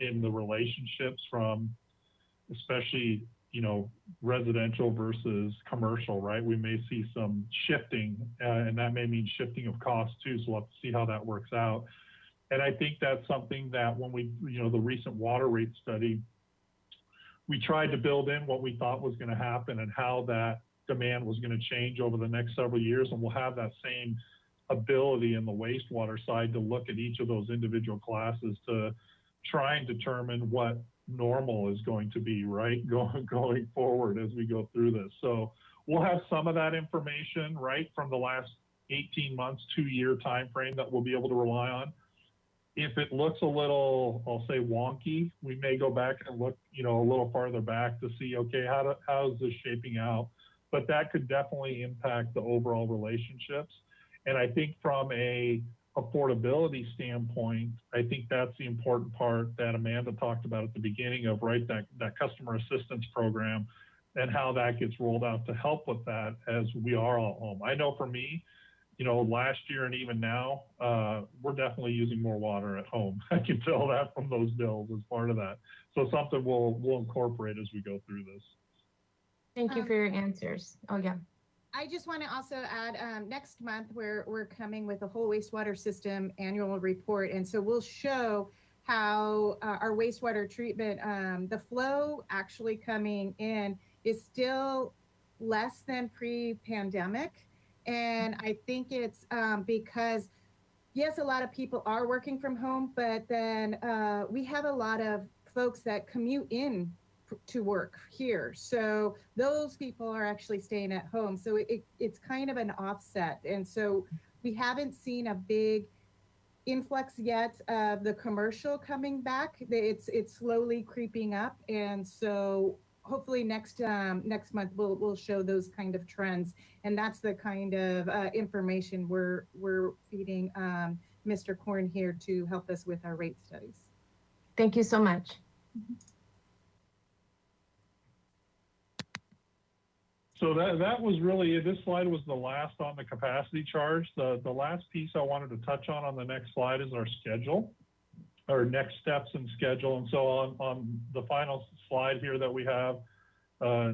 in the relationships from, especially, you know, residential versus commercial, right? We may see some shifting, and that may mean shifting of costs too. So we'll have to see how that works out. And I think that's something that when we, you know, the recent water rate study, we tried to build in what we thought was going to happen and how that demand was going to change over the next several years. And we'll have that same ability in the wastewater side to look at each of those individual classes to try and determine what normal is going to be, right, going forward as we go through this. So we'll have some of that information, right, from the last 18 months, 2-year time frame that we'll be able to rely on. If it looks a little, I'll say, wonky, we may go back and look, you know, a little farther back to see, okay, how is this shaping out? But that could definitely impact the overall relationships. And I think from a affordability standpoint, I think that's the important part that Amanda talked about at the beginning of, right, that customer assistance program and how that gets rolled out to help with that as we are all home. I know for me, you know, last year and even now, we're definitely using more water at home. I can tell that from those bills as part of that. So something we'll incorporate as we go through this. Thank you for your answers. Oh, yeah. I just want to also add, next month, we're coming with a whole wastewater system annual report. And so we'll show how our wastewater treatment, the flow actually coming in is still less than pre-pandemic. And I think it's because, yes, a lot of people are working from home, but then we have a lot of folks that commute in to work here. So those people are actually staying at home. So it's kind of an offset. And so we haven't seen a big influx yet of the commercial coming back. It's slowly creeping up. And so hopefully next month we'll show those kind of trends, and that's the kind of information we're feeding Mr. Korn here to help us with our rate studies. Thank you so much. So that was really, this slide was the last on the capacity charge. The last piece I wanted to touch on the next slide is our schedule, our next steps and schedule. And so on the final slide here that we have, our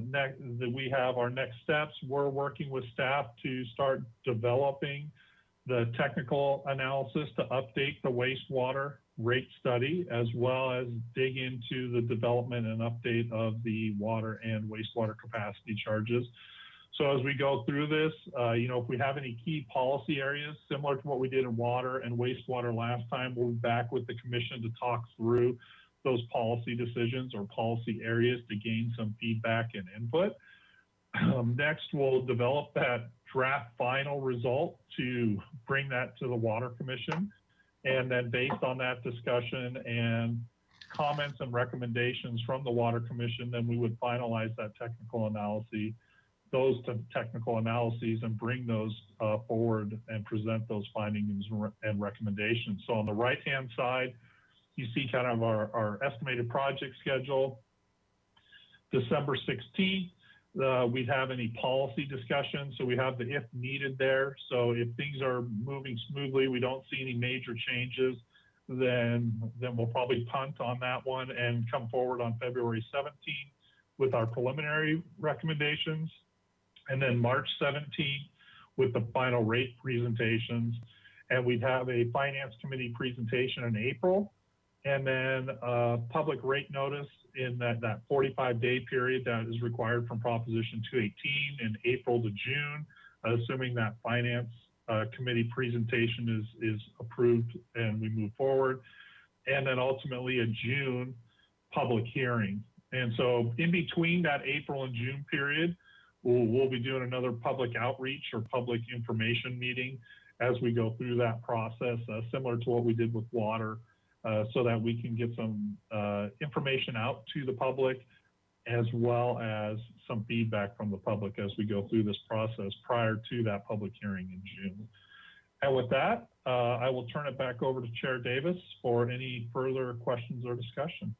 next steps. We're working with staff to start developing the technical analysis to update the wastewater rate study, as well as dig into the development and update of the water and wastewater capacity charges. So as we go through this, you know, if we have any key policy areas similar to what we did in water and wastewater last time, we'll be back with the commission to talk through those policy decisions or policy areas to gain some feedback and input. Next, we'll develop that draft final result to bring that to the Water Commission. And then based on that discussion and comments and recommendations from the Water Commission, then we would finalize that technical analysis, and bring those forward and present those findings and recommendations. So on the right-hand side, you see kind of our estimated project schedule. December 16th, we'd have any policy discussion. So we have the if needed there. So if things are moving smoothly, we don't see any major changes, then we'll probably punt on that one and come forward on February 17th with our preliminary recommendations. And then March 17th with the final rate presentations. And we'd have a finance committee presentation in April, and then a public rate notice in that 45-day period that is required from Proposition 218 in April to June, assuming that finance committee presentation is approved and we move forward. And then ultimately a June public hearing. And so in between that April and June period, we'll be doing another public outreach or public information meeting as we go through that process, similar to what we did with water, so that we can get some information out to the public, as well as some feedback from the public as we go through this process prior to that public hearing in June. And with that, I will turn it back over to Chair Davis for any further questions or discussion.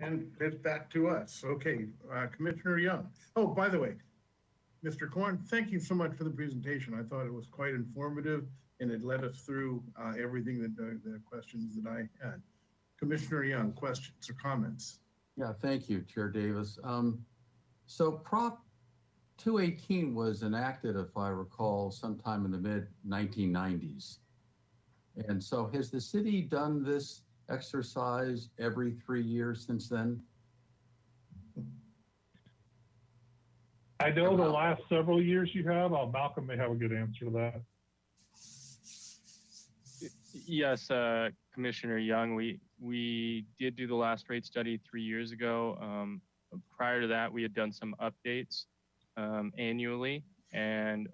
And it's back to us. Okay, Commissioner Young. Oh, by the way, Mr. Korn, thank you so much for the presentation. I thought it was quite informative, and it led us through everything that the questions that I had. Commissioner Young, questions or comments? Yeah, thank you, Chair Davis. So Prop 218 was enacted, if I recall, sometime in the mid-1990s. And so has the city done this exercise every 3 years since then? I know the last several years you have. Malcolm may have a good answer to that. Yes, Commissioner Young, we did do the last rate study 3 years ago. Prior to that, we had done some updates annually. And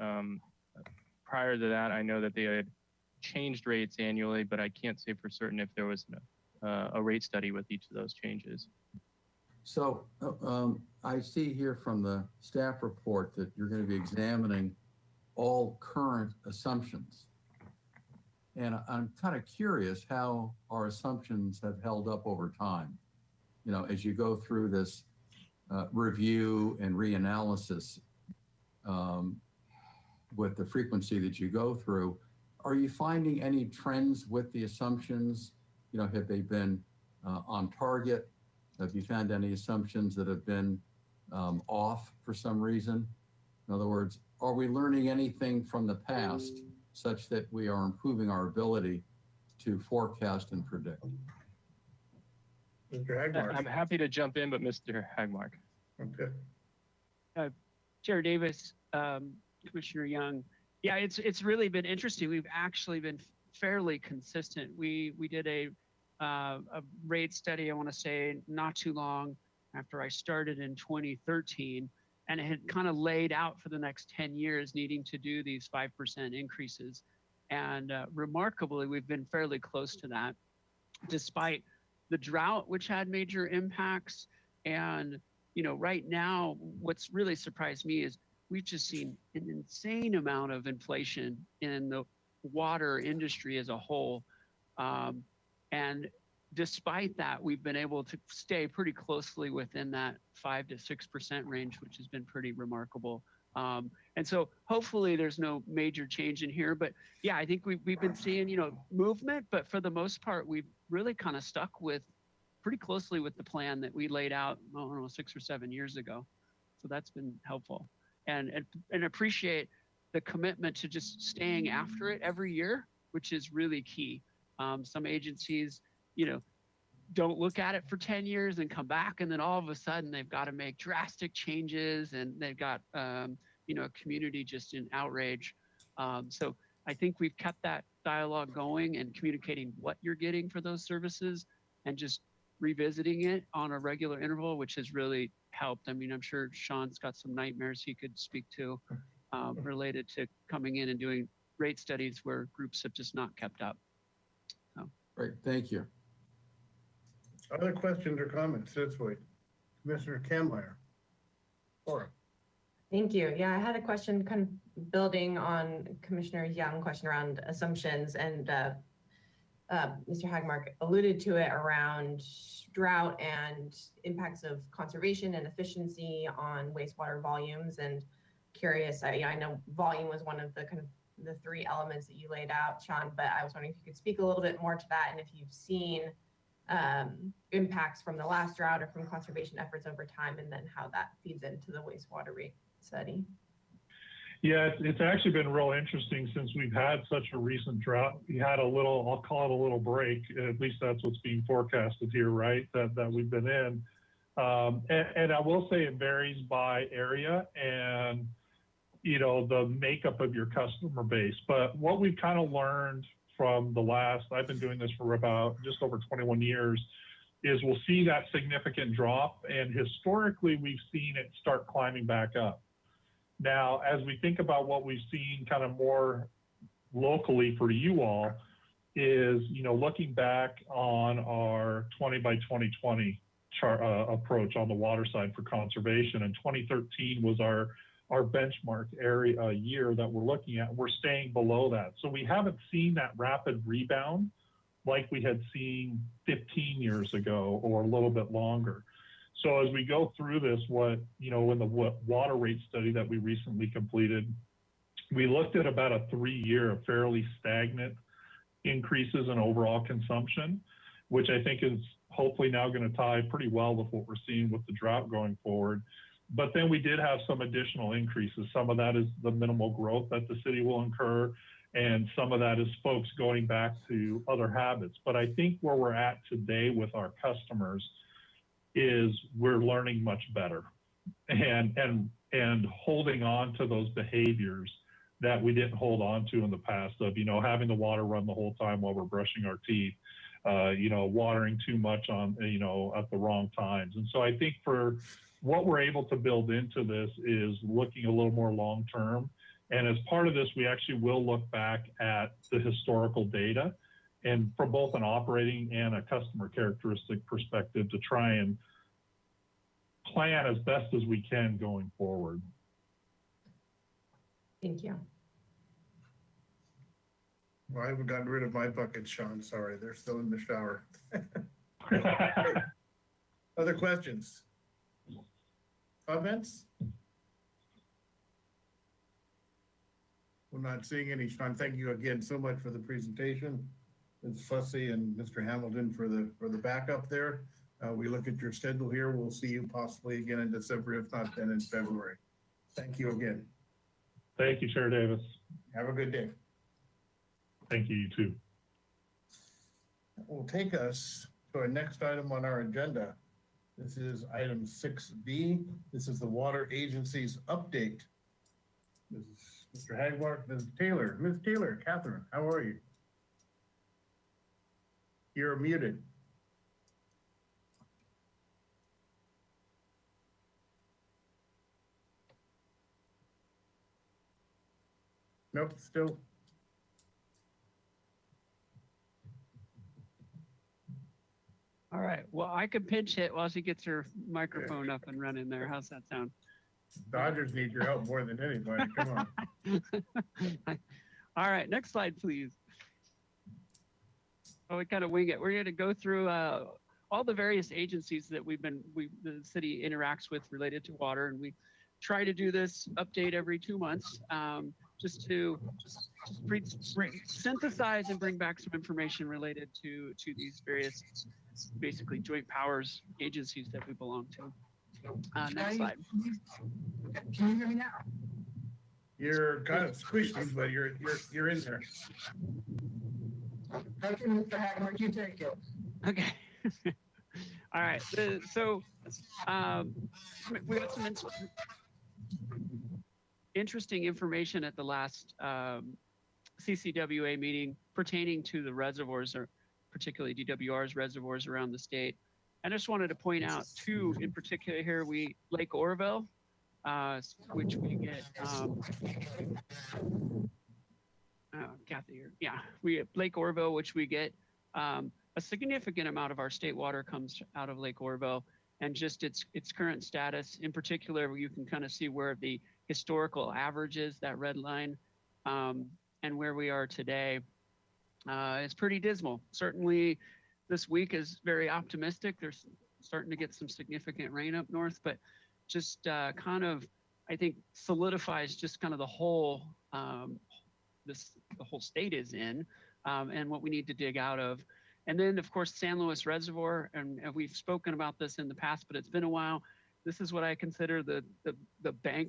prior to that, I know that they had changed rates annually, but I can't say for certain if there was a rate study with each of those changes. So I see here from the staff report that you're going to be examining all current assumptions. And I'm kind of curious how our assumptions have held up over time. You know, as you go through this review and reanalysis with the frequency that you go through, are you finding any trends with the assumptions? You know, have they been on target? Have you found any assumptions that have been off for some reason? In other words, are we learning anything from the past such that we are improving our ability to forecast and predict? Mr. Hagmark. I'm happy to jump in, but Mr. Hagmark. Okay. Chair Davis, Commissioner Young, yeah, it's really been interesting. We've actually been fairly consistent. We did a rate study, I want to say, not too long after I started in 2013, and it had kind of laid out for the next 10 years needing to do these 5% increases. And remarkably, we've been fairly close to that, despite the drought, which had major impacts. And, you know, right now, what's really surprised me is we've just seen an insane amount of inflation in the water industry as a whole. And despite that, we've been able to stay pretty closely within that 5 to 6% range, which has been pretty remarkable. And so hopefully there's no major change in here. But yeah, I think we've been seeing, you know, movement, but for the most part, we've really kind of stuck with pretty closely with the plan that we laid out, I don't know, 6 or 7 years ago. So that's been helpful. And appreciate the commitment to just staying after it every year, which is really key. Some agencies, you know, don't look at it for 10 years and come back, and then all of a sudden they've got to make drastic changes, and they've got, you know, a community just in outrage. So I think we've kept that dialogue going and communicating what you're getting for those services and just revisiting it on a regular interval, which has really helped. I mean, I'm sure Sean's got some nightmares he could speak to related to coming in and doing rate studies where groups have just not kept up. So. Great, thank you. Other questions or comments this way? Commissioner Kammeyer. Laura. Thank you. Yeah, I had a question kind of building on Commissioner Young's question around assumptions. And Mr. Hagmark alluded to it around drought and impacts of conservation and efficiency on wastewater volumes. And curious, I know volume was one of the kind of the three elements that you laid out, Sean, but I was wondering if you could speak a little bit more to that and if you've seen impacts from the last drought or from conservation efforts over time, and then how that feeds into the wastewater rate study. Yeah, it's actually been real interesting since we've had such a recent drought. We had a little, I'll call it a little break, at least that's what's being forecasted here, right, that we've been in. And I will say it varies by area and, you know, the makeup of your customer base. But what we've kind of learned from the last, I've been doing this for about just over 21 years, is we'll see that significant drop. And historically, we've seen it start climbing back up. Now, as we think about what we've seen kind of more locally for you all is, you know, looking back on our 20 by 2020 chart, approach on the water side for conservation, and 2013 was our benchmark area year that we're looking at. We're staying below that. So we haven't seen that rapid rebound like we had seen 15 years ago or a little bit longer. So as we go through this, in the water rate study that we recently completed, we looked at about a 3-year of fairly stagnant increases in overall consumption, which I think is hopefully now going to tie pretty well with what we're seeing with the drought going forward. But then we did have some additional increases. Some of that is the minimal growth that the city will incur, and some of that is folks going back to other habits. But I think where we're at today with our customers is we're learning much better and holding on to those behaviors that we didn't hold on to in the past of, you know, having the water run the whole time while we're brushing our teeth, watering too much on, at the wrong times. And so I think for what we're able to build into this is looking a little more long-term. And as part of this, we actually will look back at the historical data and from both an operating and a customer characteristic perspective to try and plan as best as we can going forward. Thank you. Well, I haven't gotten rid of my buckets, Sean. Sorry, they're still in the shower. Other questions? Comments? We're not seeing any. Sean, thank you again so much for the presentation. It's Fussy and Mr. Hamilton for the backup there. We look at your schedule here. We'll see you possibly again in December, if not then in February. Thank you again. Thank you, Chair Davis. Have a good day. Thank you, you too. That will take us to our next item on our agenda. This is item 6B. This is the Water Agency's update. This is Mr. Hagmark, Ms. Taylor. Ms. Taylor, Catherine, how are you? You're muted. Nope, still. All right. Well, I could pinch hit while she gets her microphone up and running there. How's that sound? Dodgers need your help more than anybody. Come on. All right. Next slide, please. Oh, we kind of wing it. We're going to go through all the various agencies that the city interacts with related to water, and we try to do this update every 2 months, just to synthesize and bring back some information related to these various, basically joint powers agencies that we belong to. Next slide. Can you hear me now? You're kind of squishy, but you're in there. Thank you, Mr. Hagmark. You take it. Okay. All right. So we got some interesting information at the last CCWA meeting pertaining to the reservoirs, or particularly DWR's reservoirs around the state. I just wanted to point out two in particular here. Lake Oroville, which we get, Kathy here. Yeah, we have Lake Oroville, which we get a significant amount of our state water comes out of Lake Oroville, and just its current status. In particular, you can kind of see where the historical average is, that red line, and where we are today. It's pretty dismal. Certainly this week is very optimistic. There's starting to get some significant rain up north, but just kind of, I think, solidifies just kind of the whole the whole state is in, and what we need to dig out of. And then, of course, San Luis Reservoir, and we've spoken about this in the past, but it's been a while. This is what I consider the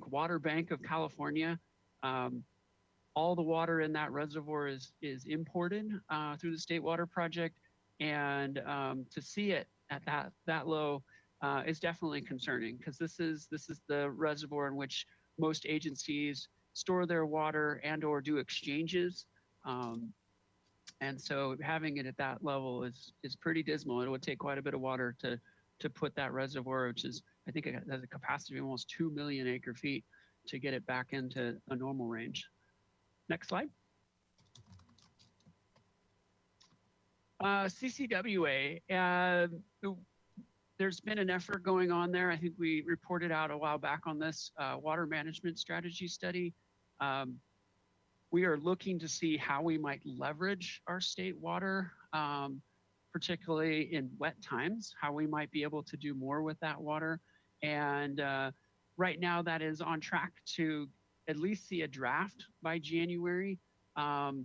water bank of California. All the water in that reservoir is imported through the State Water Project, and to see it at that low is definitely concerning, because this is the reservoir in which most agencies store their water and or do exchanges. And so having it at that level is pretty dismal. It would take quite a bit of water to put that reservoir, which is, I think it has a capacity of almost 2 million acre feet, to get it back into a normal range. Next slide. CCWA, there's been an effort going on there. I think we reported out a while back on this water management strategy study. We are looking to see how we might leverage our state water, particularly in wet times, how we might be able to do more with that water. And right now that is on track to at least see a draft by January. Not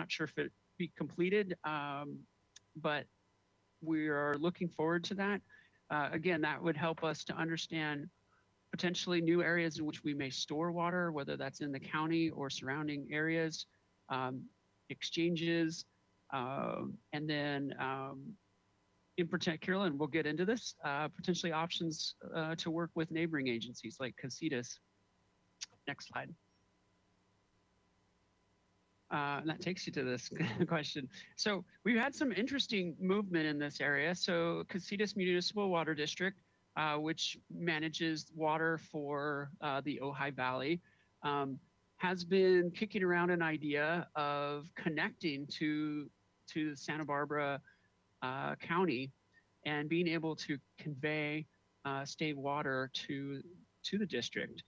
sure if it be completed, but we are looking forward to that. Again, that would help us to understand potentially new areas in which we may store water, whether that's in the county or surrounding areas, exchanges, and then in particular, and we'll get into this, potentially options to work with neighboring agencies like Casitas. Next slide. And that takes you to this question. So we've had some interesting movement in this area. So Casitas Municipal Water District, which manages water for the Ojai Valley, has been kicking around an idea of connecting to Santa Barbara County and being able to convey state water to the district.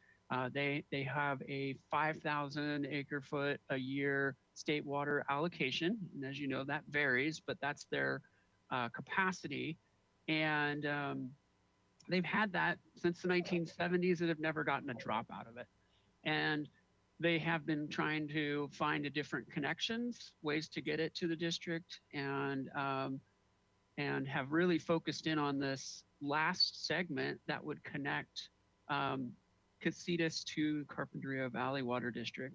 They have a 5,000 acre foot a year state water allocation. And as you know, that varies, but that's their capacity. And they've had that since the 1970s and have never gotten a drop out of it. And they have been trying to find a different connections, ways to get it to the district, and have really focused in on this last segment that would connect Casitas to Carpinteria Valley Water District.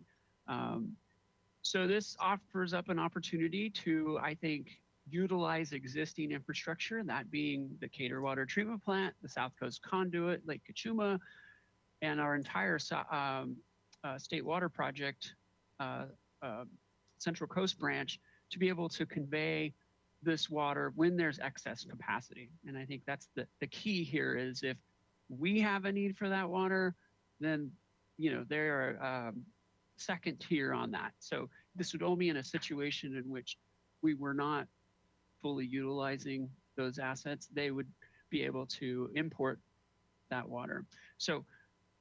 So this offers up an opportunity to, I think, utilize existing infrastructure, that being the Cater Water Treatment Plant, the South Coast Conduit, Lake Cachuma, and our entire State Water Project Central Coast branch, to be able to convey this water when there's excess capacity. And I think that's the key here, is if we have a need for that water, then they're second tier on that. So this would only be in a situation in which we were not fully utilizing those assets. They would be able to import that water. So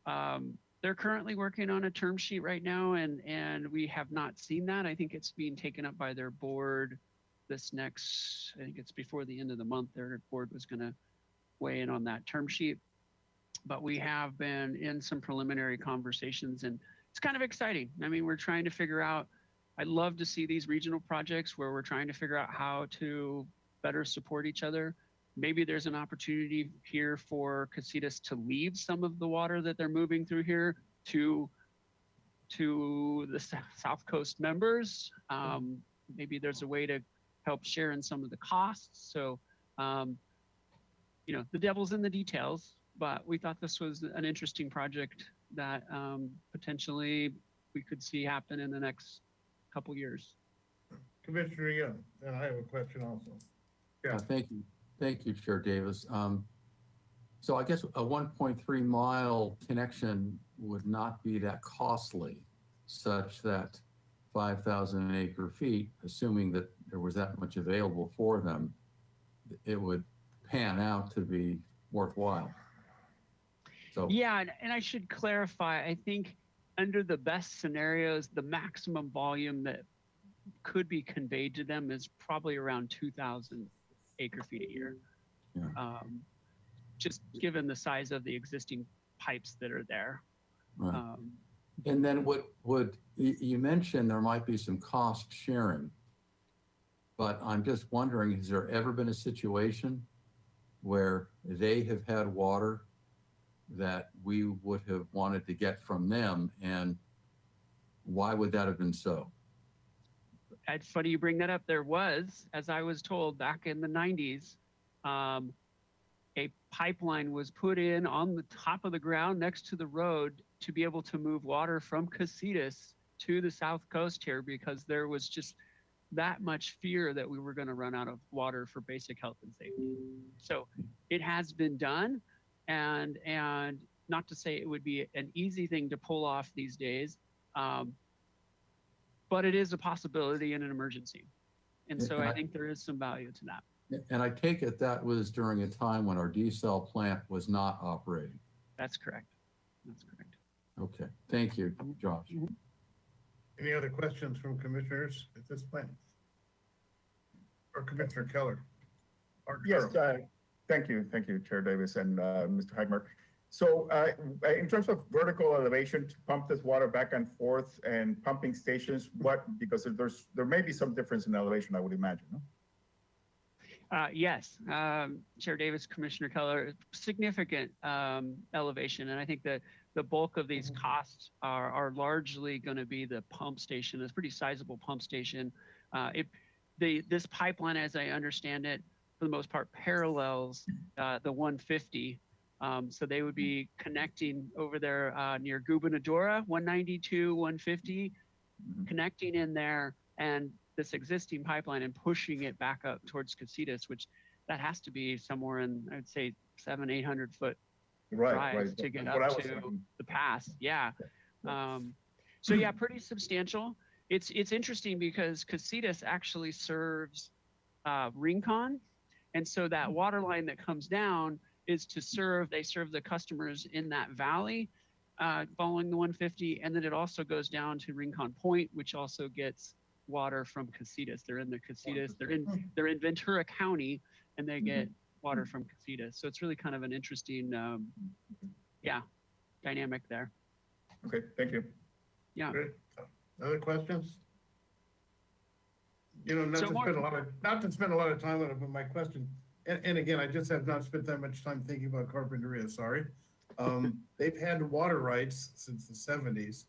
they're currently working on a term sheet right now, and we have not seen that. I think it's being taken up by their board this next, I think it's before the end of the month, their board was going to weigh in on that term sheet. But we have been in some preliminary conversations, and it's kind of exciting. I mean, we're trying to figure out, I'd love to see these regional projects where we're trying to figure out how to better support each other. Maybe there's an opportunity here for Casitas to leave some of the water that they're moving through here to the South Coast members. Maybe there's a way to help share in some of the costs. So, the devil's in the details, but we thought this was an interesting project that potentially we could see happen in the next couple years. Commissioner Young, and I have a question also. Yeah. Thank you, Chair Davis. So I guess a 1.3 mile connection would not be that costly, such that 5,000 acre feet, assuming that there was that much available for them, it would pan out to be worthwhile. So yeah, and I should clarify, I think under the best scenarios, the maximum volume that could be conveyed to them is probably around 2,000 acre feet a year. Yeah. Just given the size of the existing pipes that are there. Right. And then you mentioned there might be some cost sharing, but I'm just wondering, has there ever been a situation where they have had water that we would have wanted to get from them, and why would that have been so? It's funny you bring that up. There was, as I was told back in the 90s, a pipeline was put in on the top of the ground next to the road to be able to move water from Casitas to the south coast here, because there was just that much fear that we were going to run out of water for basic health and safety. So it has been done, and not to say it would be an easy thing to pull off these days, but it is a possibility in an emergency. And so I think there is some value to that. And I take it that was during a time when our desal plant was not operating. That's correct. That's correct. Okay, thank you, Josh. Any other questions from commissioners at this point? Or Commissioner Keller? Or Yes, Carol? thank you, Chair Davis and Mr. Hagmer. So in terms of vertical elevation to pump this water back and forth and pumping stations, because there may be some difference in elevation, I would imagine, no? Yes, Chair Davis, Commissioner Keller, significant elevation. And I think that the bulk of these costs are largely going to be the pump station. It's a pretty sizable pump station. This pipeline, as I understand it, for the most part, parallels the 150. So they would be connecting over there near Gubernadora, 192, 150, connecting in there, and this existing pipeline and pushing it back up towards Casitas, which that has to be somewhere in, I'd say, 700-800 foot drive to get up to the pass. Yeah. So yeah, pretty substantial. It's interesting because Casitas actually serves Rincon, and so that water line that comes down is to serve the customers in that valley following the 150, and then it also goes down to Rincon Point, which also gets water from Casitas. They're in the Casitas. They're in Ventura County, and they get water from Casitas. So it's really kind of an interesting, dynamic there. Okay, thank you. Yeah. Great. Other questions? You know, not to spend a lot of time on it, but my question, and again, I just have not spent that much time thinking about Carpinteria, sorry. They've had water rights since the 70s.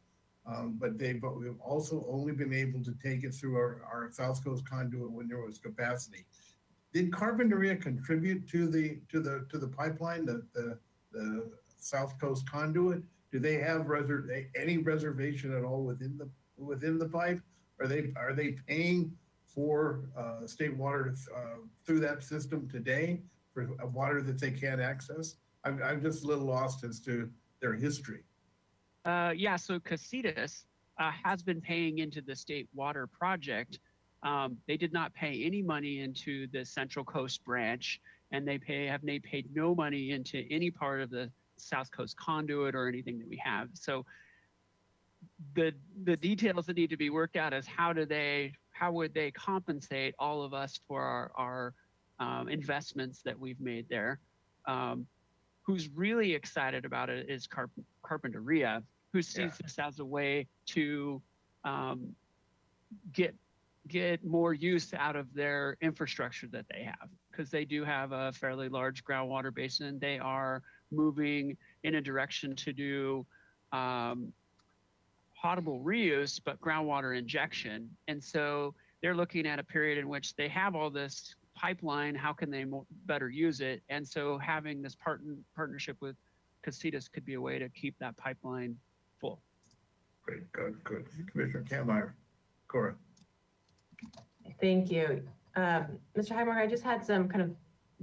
But we've also only been able to take it through our South Coast conduit when there was capacity. Did Carpinteria contribute to the pipeline, the South Coast conduit? Do they have any reservation at all within the pipe? Are they paying for state water through that system today for water that they can't access? I'm just a little lost as to their history. So Casitas has been paying into the state water project. They did not pay any money into the Central Coast branch, and they paid no money into any part of the South Coast conduit or anything that we have. So the details that need to be worked out is how would they compensate all of us for our investments that we've made there. Who's really excited about it is Carpinteria, who sees this as a way to get more use out of their infrastructure that they have, because they do have a fairly large groundwater basin. They are moving in a direction to do potable reuse, but groundwater injection. And so they're looking at a period in which they have all this pipeline. How can they better use it? And so having this partnership with Casitas could be a way to keep that pipeline full. Great, good. Commissioner Kammeier, Cora. Thank you. Mr. Highmark, I just had some kind of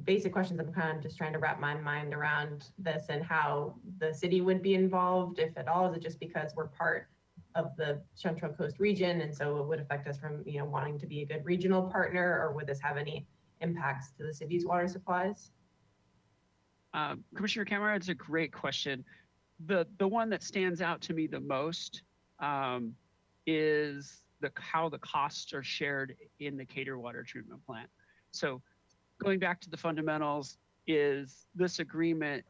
basic questions. I'm kind of just trying to wrap my mind around this and how the city would be involved, if at all. Is it just because we're part of the Central Coast region, and so it would affect us from wanting to be a good regional partner, or would this have any impacts to the city's water supplies? Commissioner Kammeier, it's a great question. The one that stands out to me the most is how the costs are shared in the Cater water treatment plant. So going back to the fundamentals, is this agreement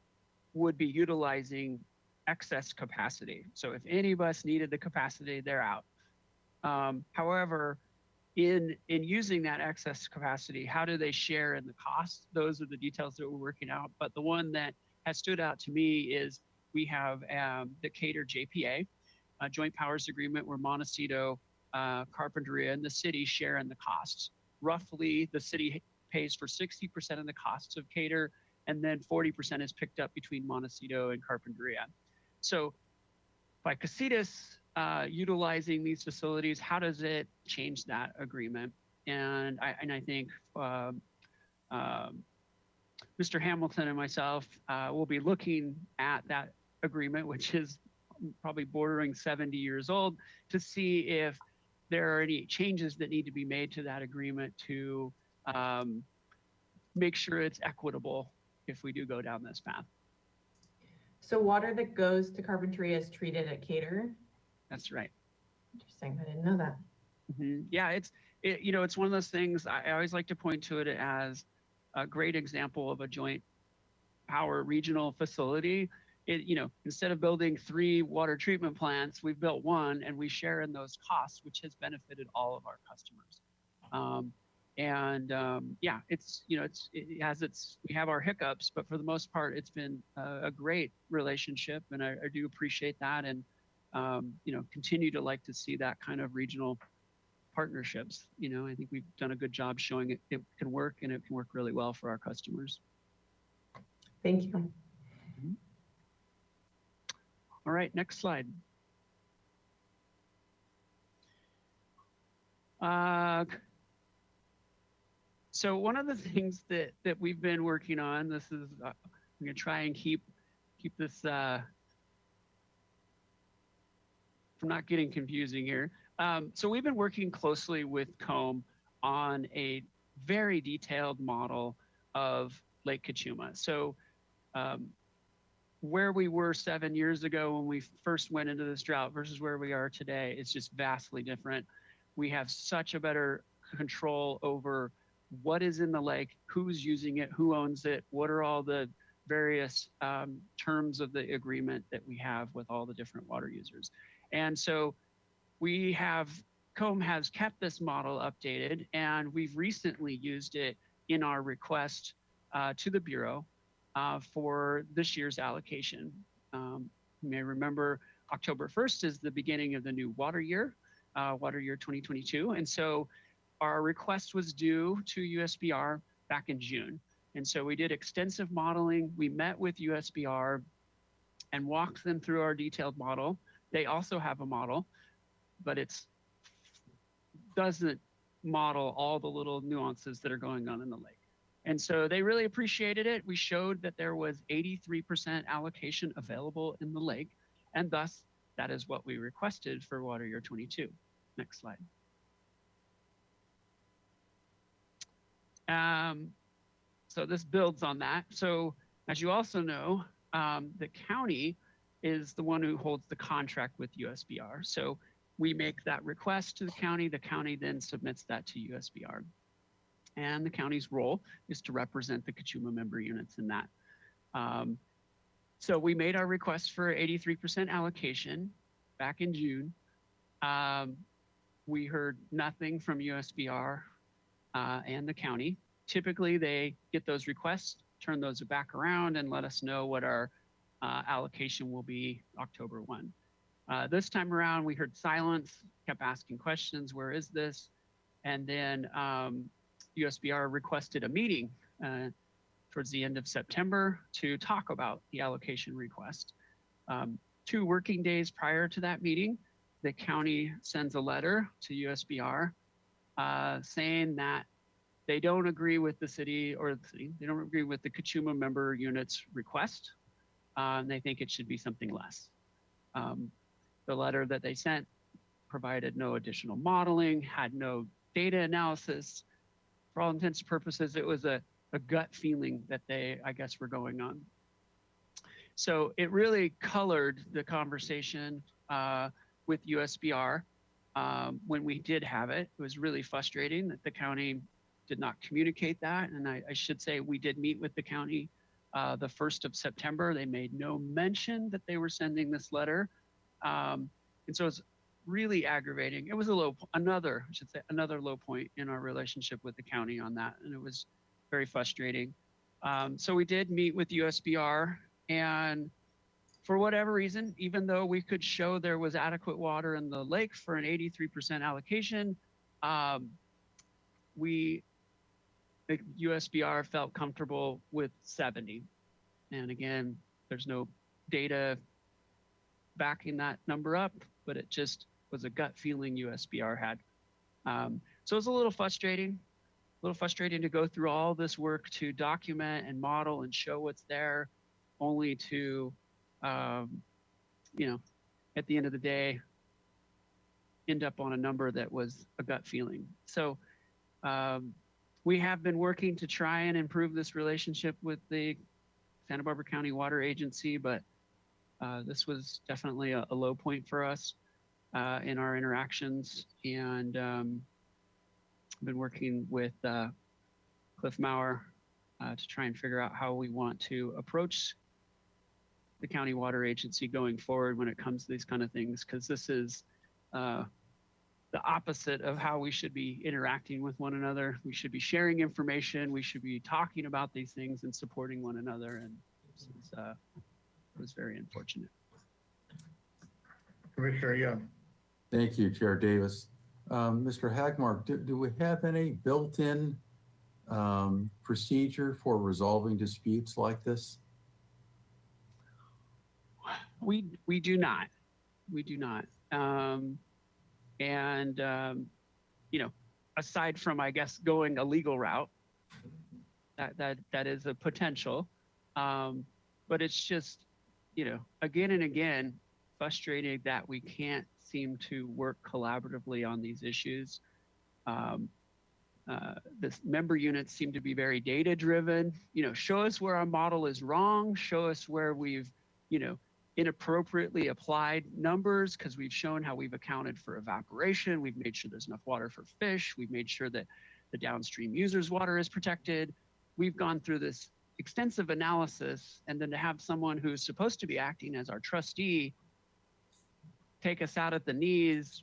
would be utilizing excess capacity. So if any of us needed the capacity, they're out. However, in using that excess capacity, how do they share in the cost? Those are the details that we're working out. But the one that has stood out to me is we have the Cater JPA, a joint powers agreement where Montecito, Carpinteria, and the city share in the costs. Roughly, the city pays for 60% of the costs of Cater, and then 40% is picked up between Montecito and Carpinteria. So by Casitas utilizing these facilities, how does it change that agreement? And I think Mr. Hamilton and myself will be looking at that agreement, which is probably bordering 70 years old, to see if there are any changes that need to be made to that agreement to make sure it's equitable if we do go down this path. So water that goes to Carpinteria is treated at Cater? That's right. Interesting. I didn't know that. Mm-hmm. Yeah, it's one of those things. I always like to point to it as a great example of a joint power regional facility. Instead of building 3 water treatment plants, we've built one, and we share in those costs, which has benefited all of our customers. We have our hiccups, but for the most part, it's been a great relationship, and I do appreciate that, and continue to like to see that kind of regional partnerships. I think we've done a good job showing it can work, and it can work really well for our customers. Thank you. Mm-hmm. All right, next slide. So one of the things that we've been working on, this is, I'm gonna try and keep this from not getting confusing here. So we've been working closely with COMB on a very detailed model of Lake Cachuma. So where we were 7 years ago when we first went into this drought versus where we are today, it's just vastly different. We have such a better control over what is in the lake, who's using it, who owns it, what are all the various terms of the agreement that we have with all the different water users. And so COMB has kept this model updated, and we've recently used it in our request to the Bureau for this year's allocation. You may remember October 1st is the beginning of the new water year 2022. And so our request was due to USBR back in June. And so we did extensive modeling. We met with USBR and walked them through our detailed model. They also have a model, but it doesn't model all the little nuances that are going on in the lake. And so they really appreciated it. We showed that there was 83% allocation available in the lake, and thus that is what we requested for water year 22. Next slide. So this builds on that. So as you also know, the county is the one who holds the contract with USBR. So we make that request to the county then submits that to USBR. And the county's role is to represent the Cachuma member units in that. So we made our request for 83% allocation back in June. We heard nothing from USBR and the county. Typically, they get those requests, turn those back around, and let us know what our allocation will be October 1. This time around, we heard silence, kept asking questions, where is this? And then USBR requested a meeting towards the end of September to talk about the allocation request. 2 working days prior to that meeting, the county sends a letter to USBR saying that they don't agree with the city, they don't agree with the Cachuma member unit's request. They think it should be something less. The letter that they sent provided no additional modeling, had no data analysis. For all intents and purposes, it was a gut feeling that they, I guess, were going on. So it really colored the conversation with USBR. when we did have it. It was really frustrating that the county did not communicate that. And I should say we did meet with the county the 1st of September. They made no mention that they were sending this letter. And so it's really aggravating. It was another low point in our relationship with the county on that. And it was very frustrating. So we did meet with USBR, and for whatever reason, even though we could show there was adequate water in the lake for an 83% allocation, the USBR felt comfortable with 70. And again, there's no data backing that number up, but it just was a gut feeling USBR had. So it was a little frustrating to go through all this work to document and model and show what's there, only to, you know, at the end of the day, end up on a number that was a gut feeling. So we have been working to try and improve this relationship with the Santa Barbara County Water Agency, but this was definitely a low point for us in our interactions. And I've been working with Cliff Maurer to try and figure out how we want to approach the county water agency going forward when it comes to these kind of things, because this is the opposite of how we should be interacting with one another. We should be sharing information. We should be talking about these things and supporting one another. And it was very unfortunate. Commissioner Young. Thank you, Chair Davis. Mr. Hagmark, do we have any built-in procedure for resolving disputes like this? We do not. We do not. You know, aside from, I guess, going a legal route, that is a potential. But it's just, you know, again and again, frustrating that we can't seem to work collaboratively on these issues. The member units seem to be very data driven. You know, show us where our model is wrong. Show us where we've, you know, inappropriately applied numbers, because we've shown how we've accounted for evaporation. We've made sure there's enough water for fish. We've made sure that the downstream user's water is protected. We've gone through this extensive analysis, and then to have someone who's supposed to be acting as our trustee take us out at the knees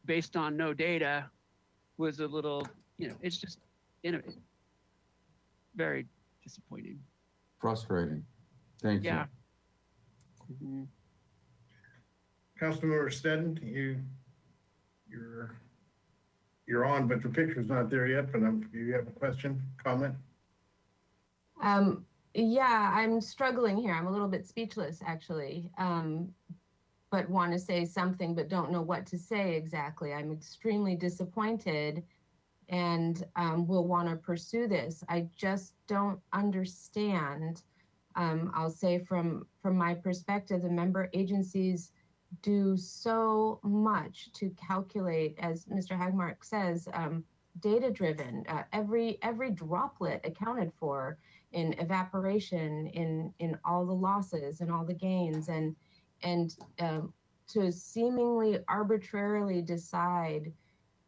based on no data was a little, you know, it's just, you know, very disappointing. Frustrating. Thank you. Yeah. Mm-hmm. Councilmember Stettin, you're on, but the picture's not there yet, but you have a question, comment? Yeah, I'm struggling here. I'm a little bit speechless, actually, but want to say something, but don't know what to say exactly. I'm extremely disappointed and will want to pursue this. I just don't understand. I'll say from my perspective, the member agencies do so much to calculate, as Mr. Hagmark says, data-driven. Every droplet accounted for in evaporation, in all the losses and all the gains, and to seemingly arbitrarily decide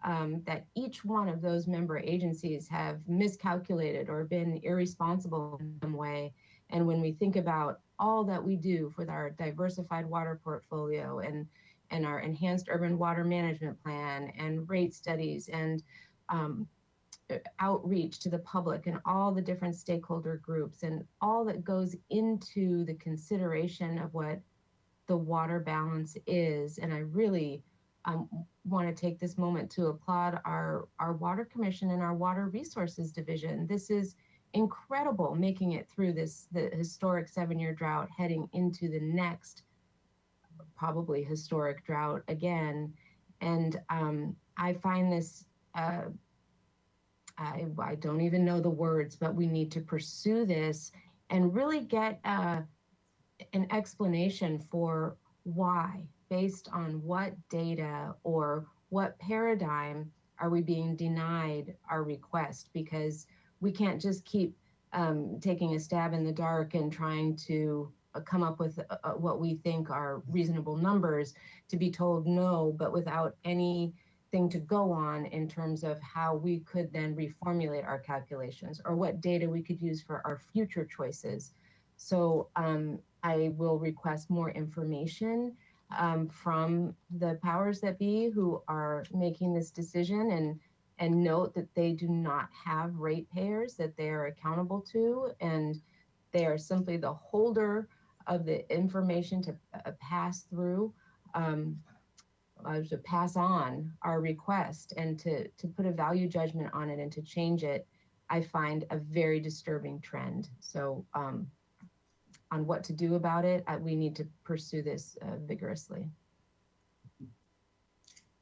that each one of those member agencies have miscalculated or been irresponsible in some way. And when we think about all that we do with our diversified water portfolio and our enhanced urban water management plan and rate studies and outreach to the public and all the different stakeholder groups and all that goes into the consideration of what the water balance is. And I really want to take this moment to applaud our Water Commission and our Water Resources Division. This is incredible, making it through the historic 7-year drought, heading into the next probably historic drought again. And I find this, I don't even know the words, but we need to pursue this and really get an explanation for why, based on what data or what paradigm are we being denied our request, because we can't just keep taking a stab in the dark and trying to come up with what we think are reasonable numbers to be told no, but without any thing to go on in terms of how we could then reformulate our calculations or what data we could use for our future choices. So I will request more information from the powers that be who are making this decision, and note that they do not have ratepayers that they are accountable to, and they are simply the holder of the information to pass through, to pass on our request, and to put a value judgment on it and to change it. I find a very disturbing trend. So on what to do about it, we need to pursue this vigorously.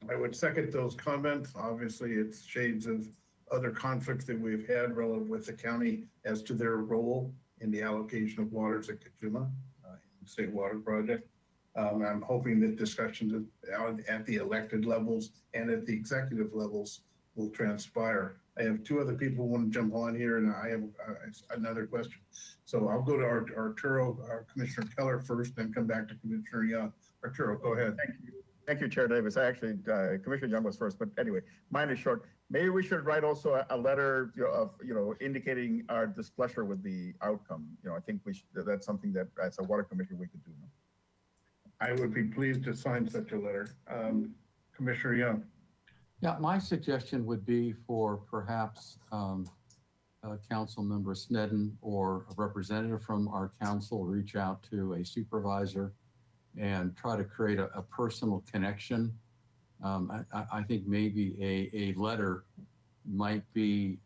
I would second those comments. Obviously, it's shades of other conflicts that we've had relative with the county as to their role in the allocation of waters at Kachuma, state water project. I'm hoping that discussions at the elected levels and at the executive levels will transpire. I have two other people who want to jump on here, and I have another question. So I'll go to Arturo, Commissioner Keller first, then come back to Commissioner Young. Arturo, go ahead. Thank you, Chair Davis. Actually, Commissioner Young was first, but anyway, mine is short. Maybe we should write also a letter of, indicating our displeasure with the outcome. I think that's something that as a water commissioner we could do. I would be pleased to sign such a letter. Commissioner Young. Yeah, my suggestion would be for perhaps Council Member Sneddon or a representative from our council reach out to a supervisor and try to create a personal connection. I think maybe a letter might be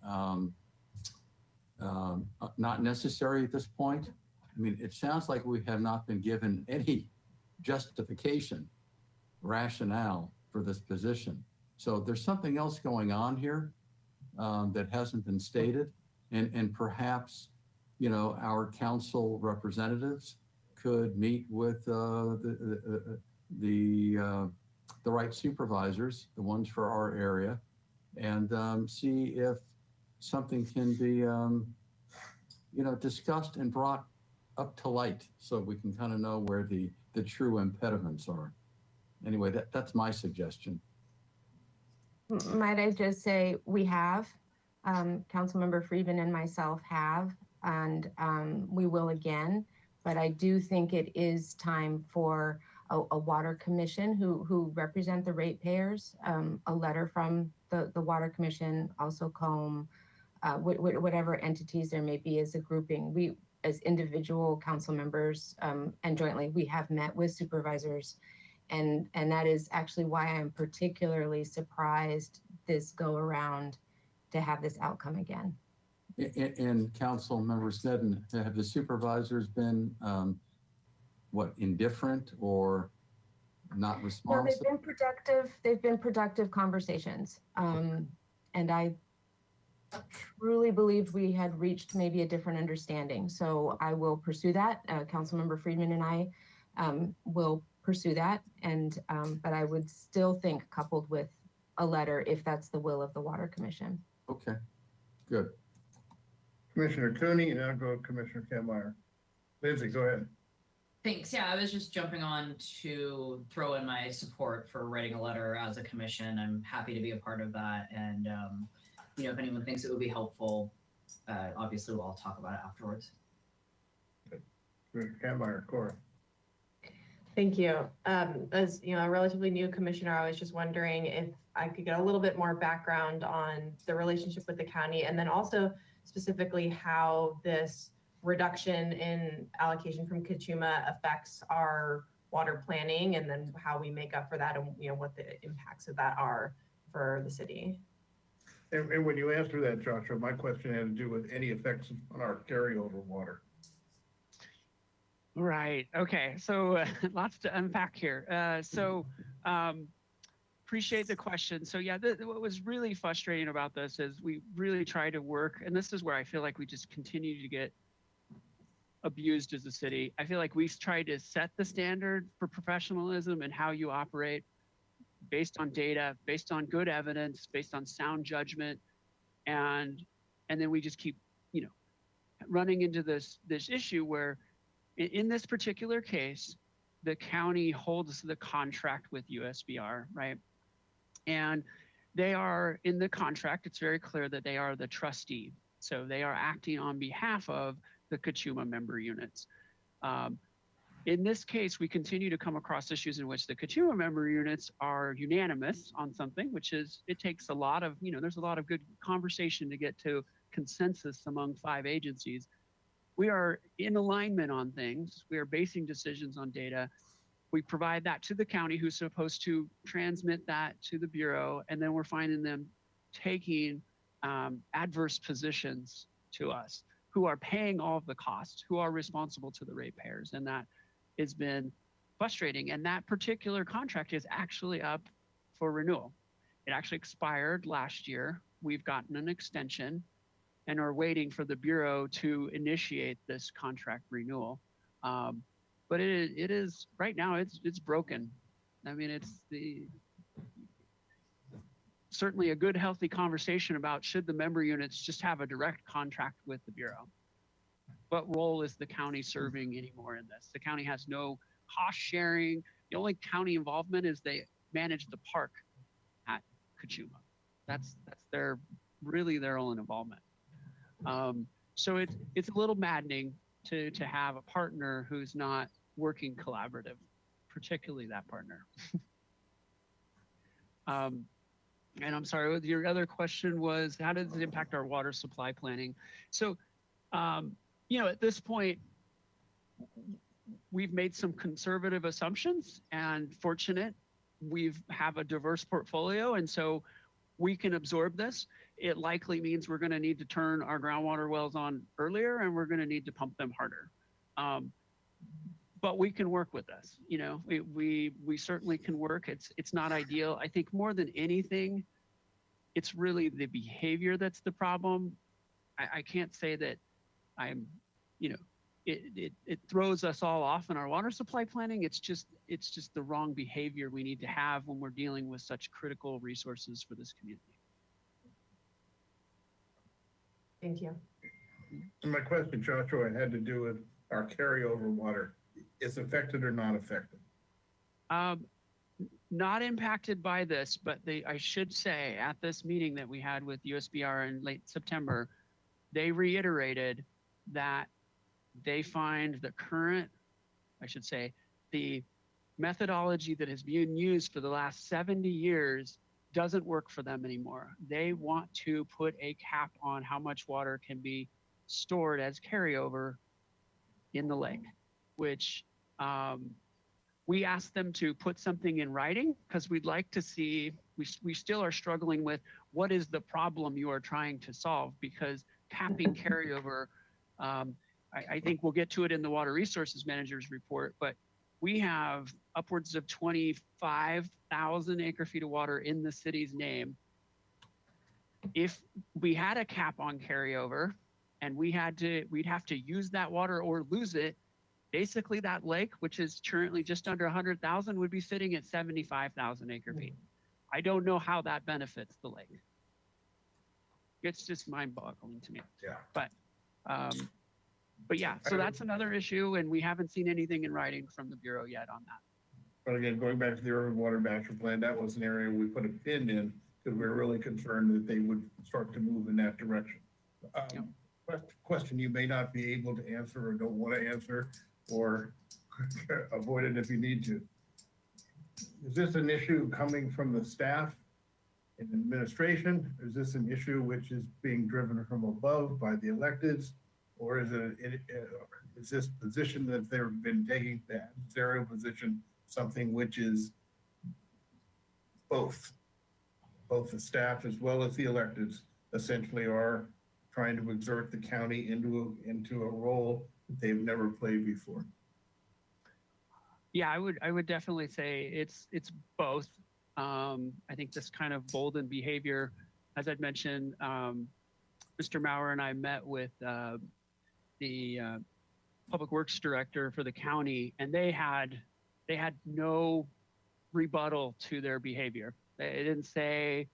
not necessary at this point. I mean, it sounds like we have not been given any justification, rationale for this position. So there's something else going on here that hasn't been stated, and perhaps, our council representatives could meet with the right supervisors, the ones for our area, and see if something can be, discussed and brought up to light, so we can kind of know where the true impediments are. Anyway, that's my suggestion. Might I just say, we have, Councilmember Friedman and myself have, and we will again, but I do think it is time for a water commission who represent the ratepayers, a letter from the water commission, also COMB, whatever entities there may be as a grouping. We, as individual council members and jointly, we have met with supervisors, and that is actually why I'm particularly surprised this go around to have this outcome again. And Council Member Sneddon, have the supervisors been indifferent or not responsive? No, they've been productive. They've been productive conversations, and I truly believed we had reached maybe a different understanding. So I will pursue that. Councilmember Friedman and I will pursue that, and but I would still think coupled with a letter if that's the will of the Water Commission. Okay, good. Commissioner Cooney, and I'll go to Commissioner Kammeier. Lindsay, go ahead. Thanks. Yeah, I was just jumping on to throw in my support for writing a letter as a commission. I'm happy to be a part of that. And, if anyone thinks it would be helpful, obviously we'll all talk about it afterwards. Commissioner Kammeier, Cora. Thank you. As a relatively new commissioner, I was just wondering if I could get a little bit more background on the relationship with the county, and then also specifically how this reduction in allocation from Kachuma affects our water planning, and then how we make up for that, and what the impacts of that are for the city. And when you answer that, Joshua, my question had to do with any effects on our carryover water. Right. Okay. So lots to unpack here. Appreciate the question. So yeah, what was really frustrating about this is we really try to work, and this is where I feel like we just continue to get abused as a city. I feel like we've tried to set the standard for professionalism and how you operate based on data, based on good evidence, based on sound judgment, and then we just keep, running into this issue where in this particular case, the county holds the contract with USBR, right? And they are in the contract, it's very clear that they are the trustee. So they are acting on behalf of the Kachuma member units. In this case, we continue to come across issues in which the Kachuma member units are unanimous on something, which is, it takes a lot of, there's a lot of good conversation to get to consensus among 5 agencies. We are in alignment on things. We are basing decisions on data. We provide that to the county, who's supposed to transmit that to the Bureau, and then we're finding them taking adverse positions to us, who are paying all of the costs, who are responsible to the ratepayers, and that has been frustrating. And that particular contract is actually up for renewal. It actually expired last year. We've gotten an extension and are waiting for the Bureau to initiate this contract renewal. But it is right now, it's broken. I mean, it's certainly a good, healthy conversation about should the member units just have a direct contract with the Bureau. What role is the county serving anymore in this? The county has no cost sharing. The only county involvement is they manage the park at Kachuma. That's really their only involvement. So it's a little maddening to have a partner who's not working collaborative, particularly that partner. And I'm sorry, your other question was, how does it impact our water supply planning? So, at this point, we've made some conservative assumptions, and fortunate, we have a diverse portfolio, and so we can absorb this. It likely means we're going to need to turn our groundwater wells on earlier, and we're going to need to pump them harder. But we can work with this. We certainly can work. It's not ideal. I think more than anything, it's really the behavior that's the problem. I can't say that I'm, it throws us all off in our water supply planning. It's just the wrong behavior we need to have when we're dealing with such critical resources for this community. Thank you. And my question, Joshua, had to do with our carryover water. Is affected or not affected? Not impacted by this, but I should say at this meeting that we had with USBR in late September, they reiterated that they find the current, the methodology that has been used for the last 70 years doesn't work for them anymore. They want to put a cap on how much water can be stored as carryover in the lake, which we asked them to put something in writing because we'd like to see, we still are struggling with what is the problem you are trying to solve, because capping carryover, I think we'll get to it in the Water Resources Manager's report, but we have upwards of 25,000 acre feet of water in the city's name. If we had a cap on carryover and we'd have to use that water or lose it, basically that lake, which is currently just under 100,000, would be sitting at 75,000 acre feet. I don't know how that benefits the lake. It's just mind-boggling to me. Yeah. But yeah, so that's another issue, and we haven't seen anything in writing from the Bureau yet on that. But again, going back to the urban water master plan, that was an area we put a pin in because we were really concerned that they would start to move in that direction. Question you may not be able to answer or don't want to answer, or avoid it if you need to. Is this an issue coming from the staff and administration? Is this an issue which is being driven from above by the electeds? Or is this position that they've been taking, the adversarial position, something which is both the staff as well as the electeds essentially are trying to exert the county into a role that they've never played before? Yeah, I would definitely say it's both. I think this kind of bolden behavior, as I'd mentioned, Mr. Maurer and I met with the public works director for the county, and they had no rebuttal to their behavior. They didn't say,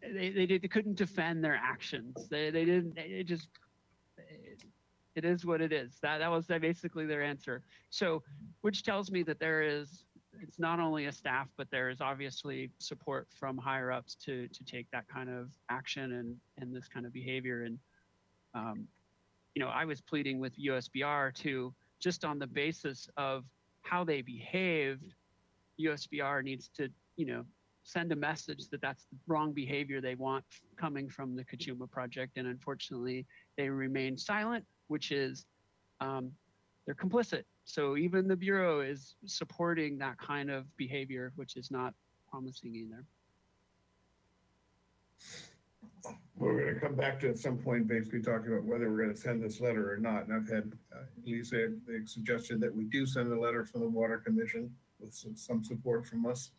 they couldn't defend their actions. It is what it is. That was basically their answer. So, which tells me that there is it's not only a staff, but there is obviously support from higher ups to take that kind of action and this kind of behavior. And you know, I was pleading with USBR to, just on the basis of how they behaved, USBR needs to, you know, send a message that that's the wrong behavior they want coming from the Kachuma project. And unfortunately, they remain silent, which is they're complicit. So even the Bureau is supporting that kind of behavior, which is not promising either. We're going to come back to at some point basically talking about whether we're going to send this letter or not. And I've had Lisa suggested that we do send a letter from the Water Commission with some support from us.